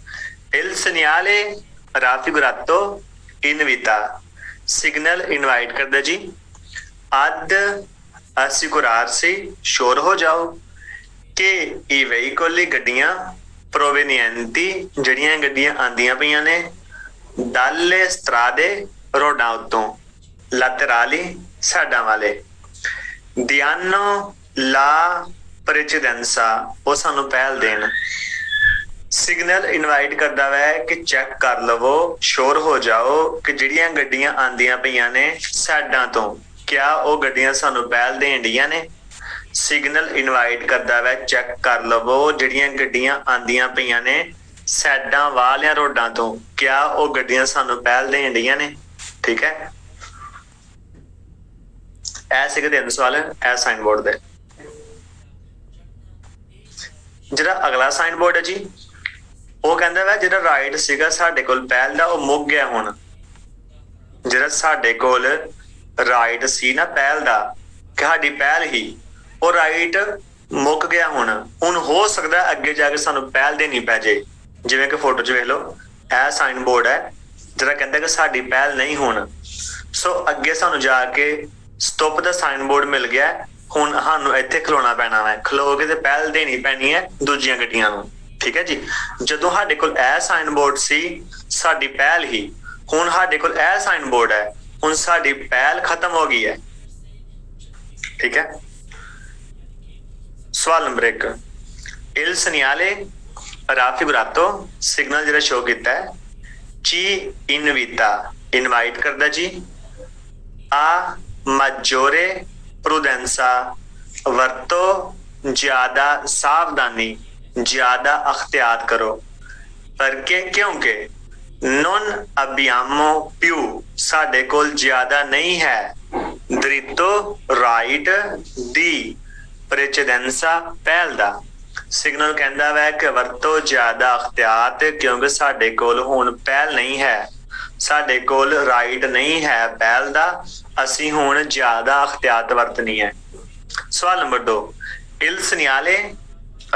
il segnale raffigurato in vita signal invite करदा जी ad assicurarsi श्योर हो जाओ कि ई veicoli गड्डियां provenienti जड़ियां गड्डियां आंदियां पईयां ने dalle strade रोडां उत्तों laterali साइडां वाले diano la precedenza वो सानू पहल देन। सिग्नल इनवाइट करता वै कि चेक कर लवो श्योर हो जाओ कि जिहड़ियां गड्डियां आंदियां पईयां ने साइडां तो क्या वो गड्डियां सानू पहल देन दियां ने। सिग्नल इनवाइट करता वै चेक कर लवो जिहड़ियां गड्डियां आंदियां पईयां ने साइडां वालियां रोडां तो क्या वो गड्डियां सानू पहल देन दियां ने। ठीक है। ऐसे के 3 सवाल है साइन बोर्ड दे। जिहड़ा अगला साइन बोर्ड है जी वो कहता वै जिहड़ा राइट सीगा साडे कोल पहल दा वो मुक गया हुण। जिहड़ा साडे कोल राइट सी ना पहल दा कि साडी पहल ही वो राइट मुक गया हुण हो सकदा अगे जाके सानू पहल देनी पै जे। जिवें कि फोटो च वेख लो ए साइन बोर्ड है जिहड़ा कहंदा कि साडी पहल नहीं हुण। सो अगे सानू जाके स्टॉप दा साइन बोर्ड मिल गया हुण सानू इत्थे खलोना पैना है खलो के ते पहल देनी पैनी है दूजियां गड्डियां नू। ठीक है जी। जदों साडे कोल ए साइन बोर्ड सी साडी पहल ही हुण साडे कोल ए साइन बोर्ड है हुण साडी पहल खत्म हो गई है। ठीक है। सवाल number 1 il segnale raffigurato signal जिहड़ा शो कीता है ci invita इनवाइट करदा जी a maggiore prudenza वरतो ज्यादा सावधानी ज्यादा अख्तियार करो करके क्योंकि नॉन अबियामो प्यू साडे कोल ज्यादा नहीं है दरितो राइट दी प्रेचेडेंसा पहल दा। सिग्नल कहता वै कि वरतो ज्यादा अख्तियात क्योंकि साडे कोल हुण पहल नहीं है साडे कोल राइट नहीं है पहल दा असी हुण ज्यादा अख्तियात वरतनी है। सवाल number 2 il segnale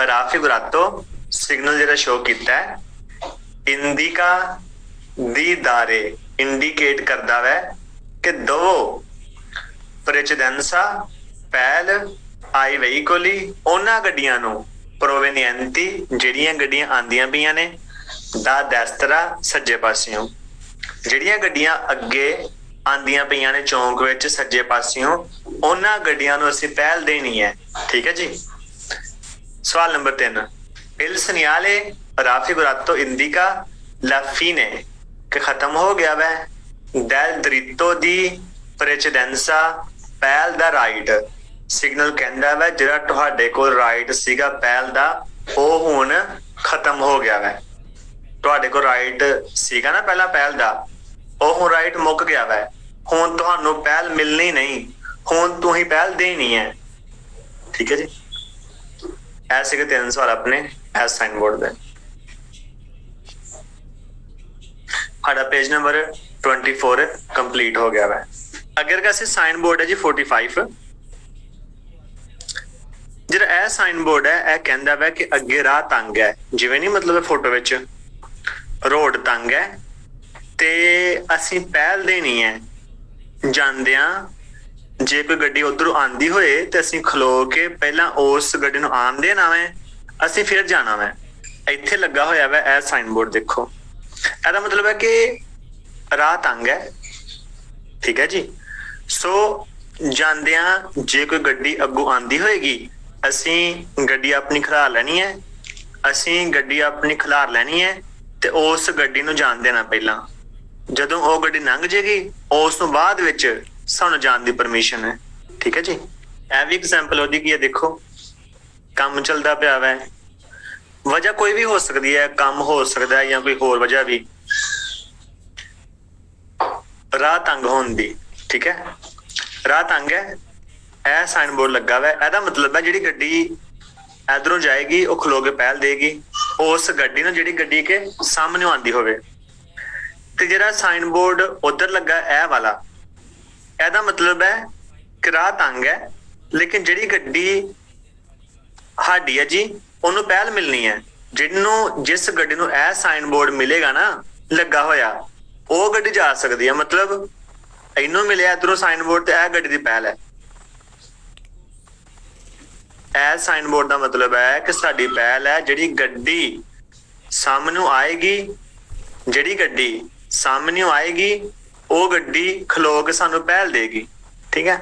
raffigurato signal जिहड़ा शो कीता है इंडिका दी दारे इंडिकेट करदा वै कि दो प्रेचेडेंसा पहल आई वेहीकोली ओना गड्डियां नू प्रोवेनिएंटी जिहड़ियां गड्डियां आंदियां पईयां ने दा डेस्त्रा सज्जे पासियों जिहड़ियां गड्डियां अगे आंदियां पईयां ने चौंक विच सज्जे पासियों ओना गड्डियां नू असीं पहल देनी है। ठीक है जी। सवाल number 3 il segnale raffigurato indica la fine कि खत्म हो गया वै del dritto di precedenza पहल दा राइट। सिग्नल कहंदा वै जिहड़ा तुहाडे कोल राइट सीगा पहल दा ओ हुण खत्म हो गया वै। तुहाडे कोल राइट सीगा ना पहला पहल दा ओ हुण राइट मुक गया वै हुण तुहानू पहल मिलनी नहीं हुण तू ही पहल देनी है। ठीक है जी। ऐसे के 3 सवाल अपने एस साइन बोर्ड दे। साडा पेज नंबर 24 कंप्लीट हो गया है। अगर का साइन बोर्ड है जी 45 जिहड़ा ए साइन बोर्ड है यह कहंदा है कि अगे राह तंग है जिवें नहीं मतलब फोटो विच रोड तंग है ते असीं पहल देनी है जांदियां जे कोई गड्डी उधरों आंदी होए ते असीं खलो के पहला उस गड्डी नूं आन देना वै असीं फिर जाना वै। इत्थे लगा होया वै ए साइन बोर्ड देखो ਇਹਦਾ मतलब है कि राह तंग है। ठीक है जी। सो जांदियां जे कोई गड्डी अगों आंदी होएगी असीं गड्डी अपनी खिलार लैनी है असीं गड्डी अपनी खिलार लैनी है ते उस गड्डी नूं जान देना पहला जदों वो गड्डी लंघ जेगी उस तों बाद विच सानूं जान दी परमिशन है। ठीक है जी। यह भी एग्जाम्पल होदी की है देखो काम चलदा पिया वै वजह कोई भी हो सकती है काम हो सकता है या कोई होर वजह भी ਰਾਹ ਤੰਗ ਹੋਣ ਦੀ। ਠੀਕ ਹੈ, ਰਾਹ ਤੰਗ ਹੈ, ਇਹ ਸਾਈਨ ਬੋਰਡ ਲੱਗਾ ਵਾ, ਇਹਦਾ ਮਤਲਬ ਹੈ ਜਿਹੜੀ ਗੱਡੀ ਇਧਰੋਂ ਜਾਏਗੀ ਉਹ ਖਲੋ ਕੇ ਪਹਿਲ ਦੇਗੀ ਉਸ ਗੱਡੀ ਨੂੰ ਜਿਹੜੀ ਗੱਡੀ ਕੇ ਸਾਹਮਣੇ ਆਉਂਦੀ ਹੋਵੇ। ਤੇ ਜਿਹੜਾ ਸਾਈਨ ਬੋਰਡ ਉਧਰ ਲੱਗਾ ਇਹ ਵਾਲਾ, ਇਹਦਾ ਮਤਲਬ ਹੈ ਕਿ ਰਾਹ ਤੰਗ ਹੈ, ਲੇਕਿਨ ਜਿਹੜੀ ਗੱਡੀ ਸਾਡੀ ਹੈ ਜੀ ਉਹਨੂੰ ਪਹਿਲ ਮਿਲਣੀ ਹੈ। ਜਿਹਨੂੰ ਜਿਸ ਗੱਡੀ ਨੂੰ ਇਹ ਸਾਈਨ ਬੋਰਡ ਮਿਲੇਗਾ ਨਾ ਲੱਗਾ ਹੋਇਆ, ਉਹ ਗੱਡੀ ਜਾ ਸਕਦੀ ਹੈ। ਮਤਲਬ ਇਹਨੂੰ ਮਿਲਿਆ ਇਧਰੋਂ ਸਾਈਨ ਬੋਰਡ ਤੇ ਇਹ ਗੱਡੀ ਦੀ ਪਹਿਲ ਹੈ। ਇਹ ਸਾਈਨ ਬੋਰਡ ਦਾ ਮਤਲਬ ਹੈ ਕਿ ਸਾਡੀ ਪਹਿਲ ਹੈ। ਜਿਹੜੀ ਗੱਡੀ ਸਾਹਮਣੇ ਆਏਗੀ, ਜਿਹੜੀ ਗੱਡੀ ਸਾਹਮਣੇ ਆਏਗੀ ਉਹ ਗੱਡੀ ਖਲੋ ਕੇ ਸਾਨੂੰ ਪਹਿਲ ਦੇगी। ठीक है,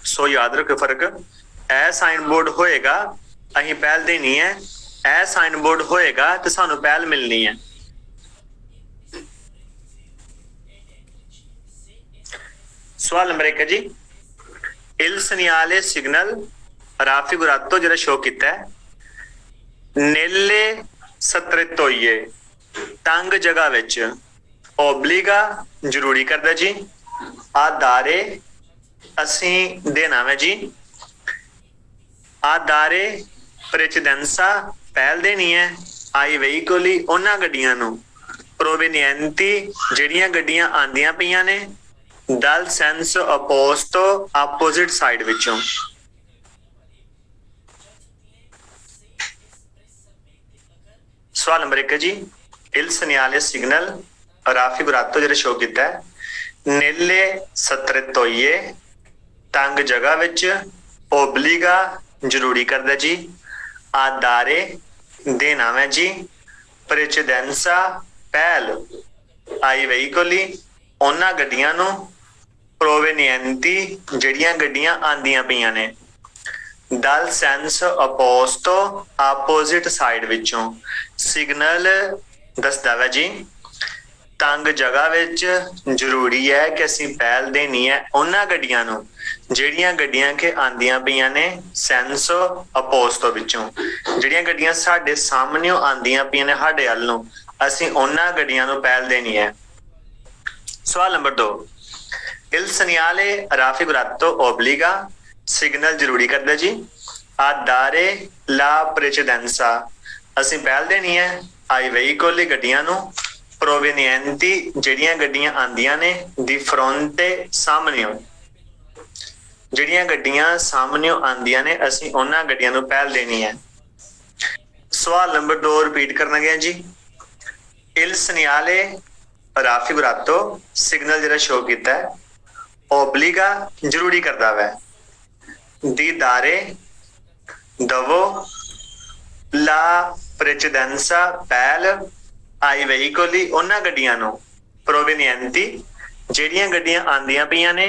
सो याद रखो फर्क। ए साइन बोर्ड होएगा अहीं पहल देनी है, ए साइन बोर्ड होएगा तो सानू पहल मिलनी है। सवाल नंबर 1 है जी, इल सनियाले सिग्नल राफिगुरातो जरा शो किता है, नेले सत्रेतोइये तंग जगह विच ओबलीगा जरूरी करदा जी, आदारे असीं देना है जी, आदारे प्रेसिडेंसा पहल देनी है, आई वेहीकोली उन्हां गड्डियां नूं, प्रोवेनिएंटी जिहड़ियां गड्डियां आंदियां पईयां ने दल सेंस अपोस्तो अपोजिट साइड विचों। सवाल नंबर 1 जी, इल सनियाले सिग्नल राफिगुरातो जरा शो किता है, नेले सत्रेतोइये तंग जगह विच ओबलीगा जरूरी करदा जी, आदारे देना है जी, प्रेसिडेंसा पहल आई वेहीकोली उन्हां गड्डियां नूं, प्रोवेनिएंटी जिहड़ियां गड्डियां आंदियां पईयां ने दल सेंस अपोस्तो अपोजिट साइड विचों। सिग्नल दसदा है जी तंग जगह विच जरूरी है कि असीं पहल देनी है उन्हां गड्डियां नूं जिहड़ियां गड्डियां के आंदियां पईयां ने सेंसो अपोस्तो विचों, जिहड़ियां गड्डियां साडे सामने आंदियां पईयां ने साडे हल नूं, असीं उन्हां गड्डियां नूं पहल देनी है। सवाल नंबर 2, इल सनियाले राफिगुरातो ओबलीगा सिग्नल जरूरी करदा जी, आदारे ला प्रेसिडेंसा असीं पहल देनी है, आई वेहीकोली गड्डियां नूं, प्रोवेनिएंटी जिहड़ियां गड्डियां आंदियां ने दी फ्रोंटे सामनेओ, जिहड़ियां गड्डियां सामनेओ आंदियां ने असीं उन्हां गड्डियां नूं पहल देनी है। सवाल नंबर 2 रिपीट करना गया जी, इल सनियाले राफिगुरातो सिग्नल जरा शो किता है, ओबलीगा जरूरी करदा वै, दी दारे दवो ला प्रेसिडेंसा पहल आई वेहीकोली उन्हां गड्डियां नूं, प्रोवेनिएंटी जिहड़ियां गड्डियां आंदियां पईयां ने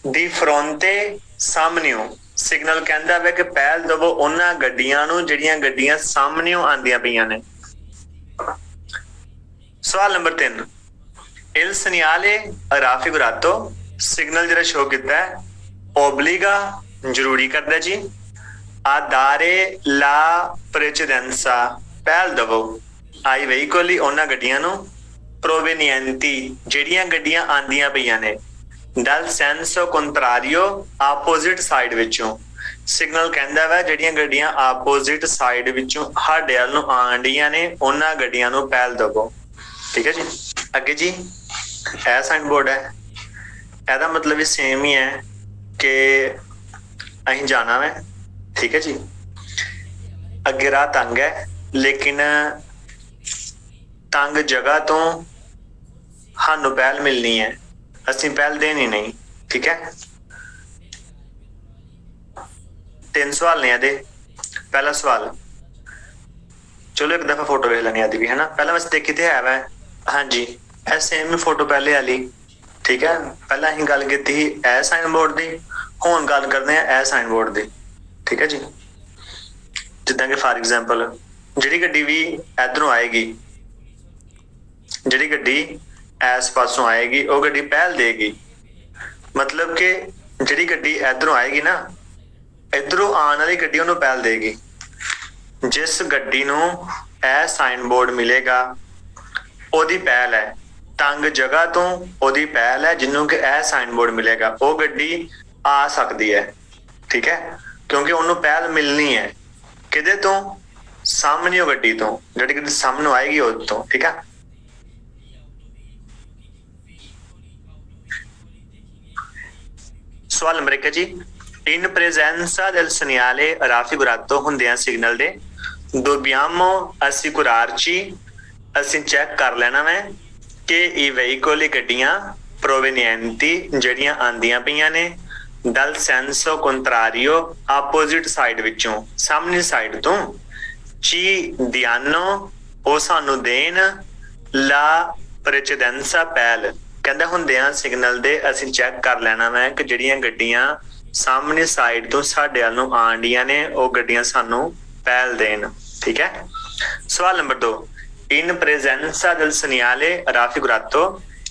दी फ्रोंटे सामनेओ, सिग्नल कहंदा है कि पहल दवो उन्हां गड्डियां नूं जिहड़ियां गड्डियां सामनेओ आंदियां पईयां ने। सवाल नंबर 3, इल सनियाले राफिगुरातो सिग्नल जरा शो किता है, ओबलीगा जरूरी करदा जी, आदारे ला प्रेसिडेंसा पहल दवो आई वेहीकोली उन्हां गड्डियां नूं, प्रोवेनिएंटी जिहड़ियां गड्डियां आंदियां पईयां ने दल सेंसो कंट्रारियो आपोजिट साइड विचों, सिग्नल कहंदा है जिहड़ियां गड्डियां आपोजिट साइड विचों साडे हल नूं आंदियां ने उन्हां गड्डियां नूं पहल दवो। ठीक है जी, अगे जी यह साइन बोर्ड है, ਇਹਦਾ मतलब भी सेम ही है कि अहीं जाना है। ठीक है जी, अगे राह तंग है लेकिन तंग जगह तो सानू पहल मिलनी है, असीं पहल देनी नहीं। ठीक है, 3 सवाल ने ਇਹਦੇ। पहला सवाल, चलो एक दफा फोटो वेख लेनी आदि भी है ना, पहला बस देखी तो है वै। हाँ जी, ए सेम फोटो पहले वाली। ठीक है, पहला असीं गल कीती ਸੀ ए साइन बोर्ड दी, हुण गल करदे आ ए साइन बोर्ड दी। ठीक है जी, जिद्दां कि फॉर एग्जांपल जिहड़ी गड्डी भी इधरों आएगी, जिहड़ी गड्डी इस पासों आएगी वो गड्डी पहल देगी। मतलब कि जिहड़ी गड्डी इधरों आएगी ना, इधरों आने वाली गड्डी उन्होंने पहल देगी। जिस गड्डी नूं ए साइन बोर्ड मिलेगा ਉਹਦੀ ਪਹਿਲ ਹੈ, ਤੰਗ ਜਗ੍ਹਾ ਤੋਂ ਉਹਦੀ ਪਹਿਲ ਹੈ, ਜਿਹਨੂੰ ਕਿ ਇਹ ਸਾਈਨ ਬੋਰਡ ਮਿਲੇਗਾ ਉਹ ਗੱਡੀ ਆ ਸਕਦੀ ਹੈ। ਠੀਕ ਹੈ, ਕਿਉਂਕਿ ਉਹਨੂੰ ਪਹਿਲ ਮਿਲਣੀ ਹੈ ਕਿਹਦੇ ਤੋਂ, ਸਾਹਮਣੇ ਗੱਡੀ ਤੋਂ, ਜਿਹੜੀ ਗੱਡੀ ਸਾਹਮਣੇ ਆਏਗੀ ਉਹ ਤੋਂ। ਠੀਕ ਹੈ, ਸਵਾਲ ਨੰਬਰ 1 ਜੀ, in presenza del segnale raffigurato ਹੁੰਦਿਆਂ ਸਿਗਨਲ ਦੇ dobbiamo assicurarci, ਅਸੀਂ ਚੈੱਕ ਕਰ ਲੈਣਾ ਵੈ ਕਿ ਇਹ veicoli ਗੱਡੀਆਂ provenienti ਜਿਹੜੀਆਂ ਆਂਦੀਆਂ ਪਈਆਂ ਨੇ dal senso contrario opposite side ਵਿੱਚੋਂ, ਸਾਹਮਣੀ ਸਾਈਡ ਤੋਂ, ci diano ਉਹ ਸਾਨੂੰ ਦੇਣ, la precedenza ਪਹਿਲ, ਕਹਿੰਦਾ ਹੁੰਦਿਆਂ ਸਿਗਨਲ ਦੇ ਅਸੀਂ ਚੈੱਕ ਕਰ ਲੈਣਾ ਵੈ ਕਿ ਜਿਹੜੀਆਂ ਗੱਡੀਆਂ ਸਾਹਮਣੇ ਸਾਈਡ ਤੋਂ ਸਾਡੇ ਵੱਲ ਨੂੰ ਆਂਡੀਆਂ ਨੇ ਉਹ ਗੱਡੀਆਂ ਸਾਨੂੰ ਪਹਿਲ ਦੇਣ। ਠੀਕ ਹੈ, ਸਵਾਲ number 2, in presenza del segnale raffigurato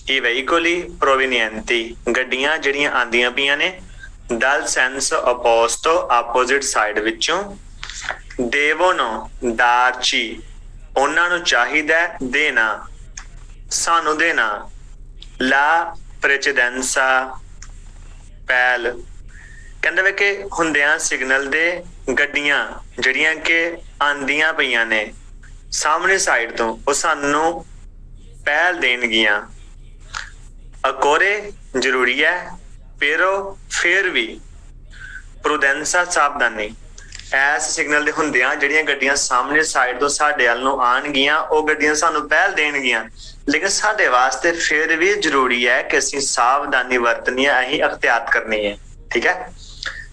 i veicoli provenienti ਗੱਡੀਆਂ ਜਿਹੜੀਆਂ ਆਂਦੀਆਂ ਪਈਆਂ ਨੇ dal senso opposto opposite side ਵਿੱਚੋਂ, devono darci ਉਹਨਾਂ ਨੂੰ ਚਾਹੀਦਾ ਦੇਣਾ, ਸਾਨੂੰ ਦੇਣਾ, la precedenza ਪਹਿਲ, ਕਹਿੰਦੇ ਵੇ ਕਿ ਹੁੰਦਿਆਂ ਸਿਗਨਲ ਦੇ ਗੱਡੀਆਂ ਜਿਹੜੀਆਂ ਕਿ ਆਂਦੀਆਂ ਪਈਆਂ ਨੇ ਸਾਹਮਣੇ ਸਾਈਡ ਤੋਂ ਉਹ ਸਾਨੂੰ ਪਹਿਲ ਦੇਣਗੀਆਂ। ਅਕੋਰੇ ਜ਼ਰੂਰੀ ਹੈ, pero ਫਿਰ ਵੀ, prudenza ਸਾਵਧਾਨੀ, ਐਸ ਸਿਗਨਲ ਦੇ ਹੁੰਦਿਆਂ ਜਿਹੜੀਆਂ ਗੱਡੀਆਂ ਸਾਹਮਣੇ ਸਾਈਡ ਤੋਂ ਸਾਡੇ ਵੱਲ ਨੂੰ ਆਣਗੀਆਂ ਉਹ ਗੱਡੀਆਂ ਸਾਨੂੰ ਪਹਿਲ ਦੇਣਗੀਆਂ, ਲੇਕਿਨ ਸਾਡੇ ਵਾਸਤੇ ਫਿਰ ਵੀ ਜ਼ਰੂਰੀ ਹੈ ਕਿ ਅਸੀਂ ਸਾਵਧਾਨੀ ਵਰਤਣੀ ਹੈ, ਅਸੀਂ ਅਖਤਿਆਤ ਕਰਨੀ ਹੈ। ਠੀਕ ਹੈ,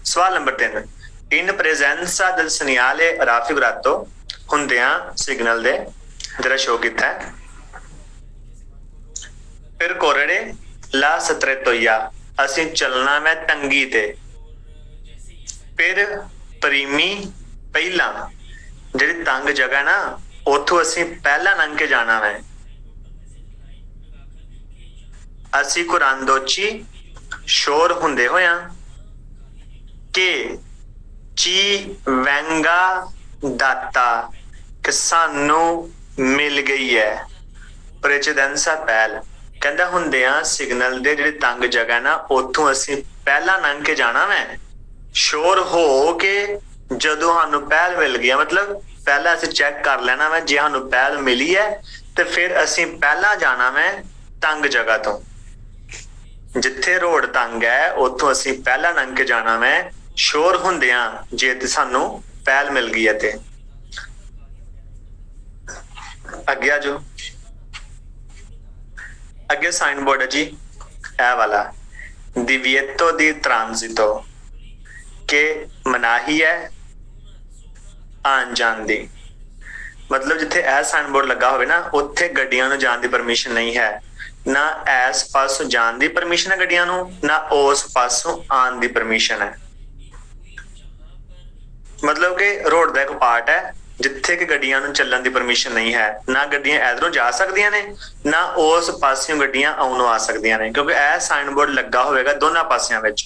ਸਵਾਲ number 3, in presenza del segnale raffigurato ਹੁੰਦਿਆਂ ਸਿਗਨਲ ਦੇ ਜਿਹੜਾ ਸ਼ੋ ਕੀਤਾ ਹੈ percorrere la strettoia ਅਸੀਂ ਚੱਲਣਾ ਮੈਂ ਤੰਗੀ ਤੇ, per primi ਪਹਿਲਾਂ, ਜਿਹੜੀ ਤੰਗ ਜਗ੍ਹਾ ਨਾ ਉੱਥੋਂ ਅਸੀਂ ਪਹਿਲਾਂ ਲੰਘ ਕੇ ਜਾਣਾ ਹੈ। ਅਸੀਂ ਕੁਰਾਂਦੋਚੀ ਸ਼ੋਰ ਹੁੰਦੇ ਹੋਇਆਂ ਕਿ ci venga data ਕਿ ਸਾਨੂੰ ਮਿਲ ਗਈ ਹੈ, precedenza ਪਹਿਲ, ਕਹਿੰਦਾ ਹੁੰਦਿਆਂ ਸਿਗਨਲ ਦੇ ਜਿਹੜੀ ਤੰਗ ਜਗ੍ਹਾ ਨਾ ਉੱਥੋਂ ਅਸੀਂ ਪਹਿਲਾਂ ਲੰਘ ਕੇ ਜਾਣਾ ਵੈ, ਸ਼ੋਰ ਹੋ ਕੇ ਜਦੋਂ ਸਾਨੂੰ ਪਹਿਲ ਮਿਲ ਗਈ, ਮਤਲਬ ਪਹਿਲਾਂ ਅਸੀਂ ਚੈੱਕ ਕਰ ਲੈਣਾ ਵੈ, ਜੇ ਸਾਨੂੰ ਪਹਿਲ ਮਿਲੀ ਹੈ ਤੇ ਫਿਰ ਅਸੀਂ ਪਹਿਲਾਂ ਜਾਣਾ ਵੈ ਤੰਗ ਜਗ੍ਹਾ ਤੋਂ, ਜਿੱਥੇ ਰੋਡ ਤੰਗ ਹੈ ਉੱਥੋਂ ਅਸੀਂ ਪਹਿਲਾਂ ਲੰਘ ਕੇ ਜਾਣਾ ਵੈ, ਸ਼ੋਰ ਹੁੰਦਿਆਂ ਜੇ ਤੇ ਸਾਨੂੰ ਪਹਿਲ ਮਿਲ ਗਈ ਹੈ ਤੇ। ਅੱਗੇ ਆ ਜੋ, ਅੱਗੇ ਸਾਈਨ ਬੋਰਡ ਹੈ ਜੀ ਇਹ ਵਾਲਾ, divieto di transito ਕਿ ਮਨਾਹੀ ਹੈ ਆਉਣ ਜਾਣ ਦੀ, ਮਤਲਬ ਜਿੱਥੇ ਇਹ ਸਾਈਨ ਬੋਰਡ ਲੱਗਾ ਹੋਵੇ ਨਾ ਉੱਥੇ ਗੱਡੀਆਂ ਨੂੰ ਜਾਣ ਦੀ ਪਰਮਿਸ਼ਨ ਨਹੀਂ ਹੈ, ਨਾ ਇਸ ਪਾਸੋਂ ਜਾਣ ਦੀ ਪਰਮਿਸ਼ਨ ਹੈ ਗੱਡੀਆਂ ਨੂੰ, ਨਾ ਉਸ ਪਾਸੋਂ ਆਉਣ ਦੀ ਪਰਮਿਸ਼ਨ ਹੈ। ਮਤਲਬ ਕਿ ਰੋਡ ਦਾ ਇੱਕ ਪਾਰਟ ਹੈ ਜਿੱਥੇ ਕਿ ਗੱਡੀਆਂ ਨੂੰ ਚੱਲਣ ਦੀ ਪਰਮਿਸ਼ਨ ਨਹੀਂ ਹੈ, ਨਾ ਗੱਡੀਆਂ ਇਧਰੋਂ ਜਾ ਸਕਦੀਆਂ ਨੇ ਨਾ ਉਸ ਪਾਸਿਓਂ ਗੱਡੀਆਂ ਆਉਣੋਂ ਆ ਸਕਦੀਆਂ ਨੇ, ਕਿਉਂਕਿ ਇਹ ਸਾਈਨ ਬੋਰਡ ਲੱਗਾ ਹੋਵੇਗਾ ਦੋਨਾਂ ਪਾਸਿਆਂ ਵਿੱਚ,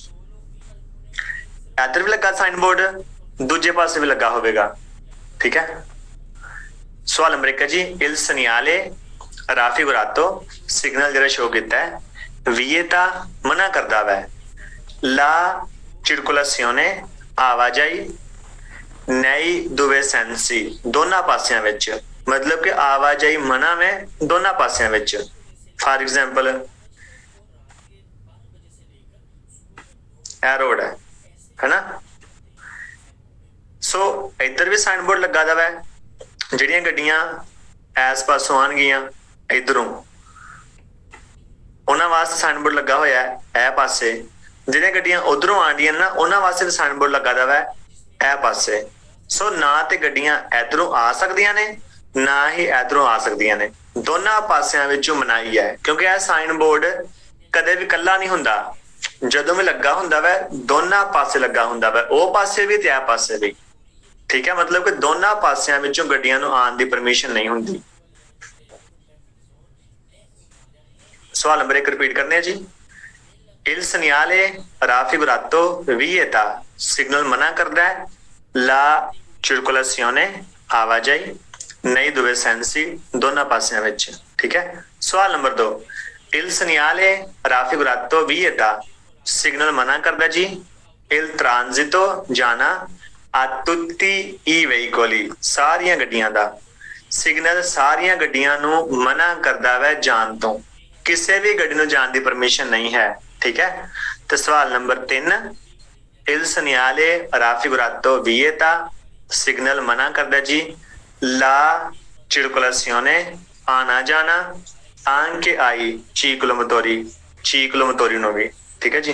ਇੱਧਰ ਵੀ ਲੱਗਾ ਸਾਈਨ ਬੋਰਡ, ਦੂਜੇ ਪਾਸੇ ਵੀ ਲੱਗਾ ਹੋਵੇਗਾ। ਠੀਕ ਹੈ, ਸਵਾਲ ਨੰਬਰ 1 ਜੀ, il segnale raffigurato ਸਿਗਨਲ ਜਿਹੜਾ ਸ਼ੋ ਕੀਤਾ ਹੈ vieta ਮਨਾ ਕਰਦਾ ਵੈ, la circolazione ਆਵਾਜਾਈ, nei due sensi ਦੋਨਾਂ ਪਾਸਿਆਂ ਵਿੱਚ, ਮਤਲਬ ਕਿ ਆਵਾਜਾਈ ਮਨਾ ਵੈ ਦੋਨਾਂ ਪਾਸਿਆਂ ਵਿੱਚ। ਫਾਰ ਐਗਜ਼ਾਮਪਲ ਇਹ ਰੋਡ ਹੈ ਨਾ, ਸੋ ਇੱਧਰ ਵੀ ਸਾਈਨ ਬੋਰਡ ਲੱਗਾ ਦਾ ਵੈ, ਜਿਹੜੀਆਂ ਗੱਡੀਆਂ ਇਸ ਪਾਸੋਂ ਆਉਣਗੀਆਂ ਇੱਧਰੋਂ ਉਹਨਾਂ ਵਾਸਤੇ ਸਾਈਨ ਬੋਰਡ ਲੱਗਾ ਹੋਇਆ ਇਹ ਪਾਸੇ, ਜਿਹੜੀਆਂ ਗੱਡੀਆਂ ਉਧਰੋਂ ਆਉਂਦੀਆਂ ਨਾ ਉਹਨਾਂ ਵਾਸਤੇ ਵੀ ਸਾਈਨ ਬੋਰਡ ਲੱਗਾ ਦਾ ਵੈ ਇਹ ਪਾਸੇ। ਸੋ ਨਾ ਤੇ ਗੱਡੀਆਂ ਇਧਰੋਂ ਆ ਸਕਦੀਆਂ ਨੇ ਨਾ ਹੀ ਇਧਰੋਂ ਆ ਸਕਦੀਆਂ ਨੇ, ਦੋਨਾਂ ਪਾਸਿਆਂ ਵਿੱਚੋਂ ਮਨਾਹੀ ਹੈ, ਕਿਉਂਕਿ ਇਹ ਸਾਈਨ ਬੋਰਡ ਕਦੇ ਵੀ ਇਕੱਲਾ ਨਹੀਂ ਹੁੰਦਾ, ਜਦੋਂ ਵੀ ਲੱਗਾ ਹੁੰਦਾ ਵੈ ਦੋਨਾਂ ਪਾਸੇ ਲੱਗਾ ਹੁੰਦਾ ਵੈ, ਉਹ ਪਾਸੇ ਵੀ ਤੇ ਇਹ ਪਾਸੇ ਵੀ। ਠੀਕ ਹੈ, ਮਤਲਬ ਕਿ ਦੋਨਾਂ ਪਾਸਿਆਂ ਵਿੱਚੋਂ ਗੱਡੀਆਂ ਨੂੰ ਆਉਣ ਦੀ ਪਰਮਿਸ਼ਨ ਨਹੀਂ ਹੁੰਦੀ। ਸਵਾਲ ਨੰਬਰ 1 ਰਿਪੀਟ ਕਰਨੇ ਜੀ, il segnale raffigurato vieta signal ਮਨਾ ਕਰਦਾ ਹੈ, la circolazione ਆਵਾਜਾਈ, nei due sensi ਦੋਨਾਂ ਪਾਸਿਆਂ ਵਿੱਚ। ठीक है। सवाल number 2, il segnale raffigurato vieta, signal मना करदा जी, il transito जाना, a tutti i veicoli सारियां गड्डियां दा, सिग्नल सारियां गड्डियां नू मना करदा वै जान तो, किसी भी गड्डी नू जान दी परमिशन नहीं है, ठीक है। तो सवाल number 3, il segnale raffigurato vieta, signal मना करदा जी, la circolazione आना जाना, anche ai ciclomotori, ciclomotori ਨੂੰ ਵੀ, ठीक है जी।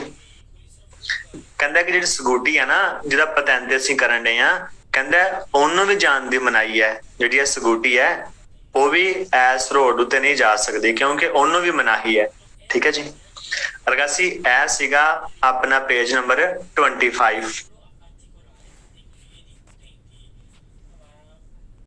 ਕਹਿੰਦਾ ਕਿ ਜਿਹੜੀ ਸਕੂਟੀ ਹੈ ਨਾ ਜਿਹਦਾ ਪਤੰਤ ਅਸੀਂ ਕਰਨ ਡਏ ਆ, ਕਹਿੰਦਾ ਉਹਨੂੰ ਵੀ ਜਾਣ ਦੀ ਮਨਾਹੀ ਹੈ। ਜਿਹੜੀ ਇਹ ਸਕੂਟੀ ਹੈ ਉਹ ਵੀ ਇਸ ਰੋਡ ਉੱਤੇ ਨਹੀਂ ਜਾ ਸਕਦੀ ਕਿਉਂਕਿ ਉਹਨੂੰ ਵੀ ਮਨਾਹੀ ਹੈ, ਠੀਕ ਹੈ ਜੀ। ਅਰਗਾਸੀ ਇਹ ਸੀਗਾ ਆਪਣਾ ਪੇਜ ਨੰਬਰ 25।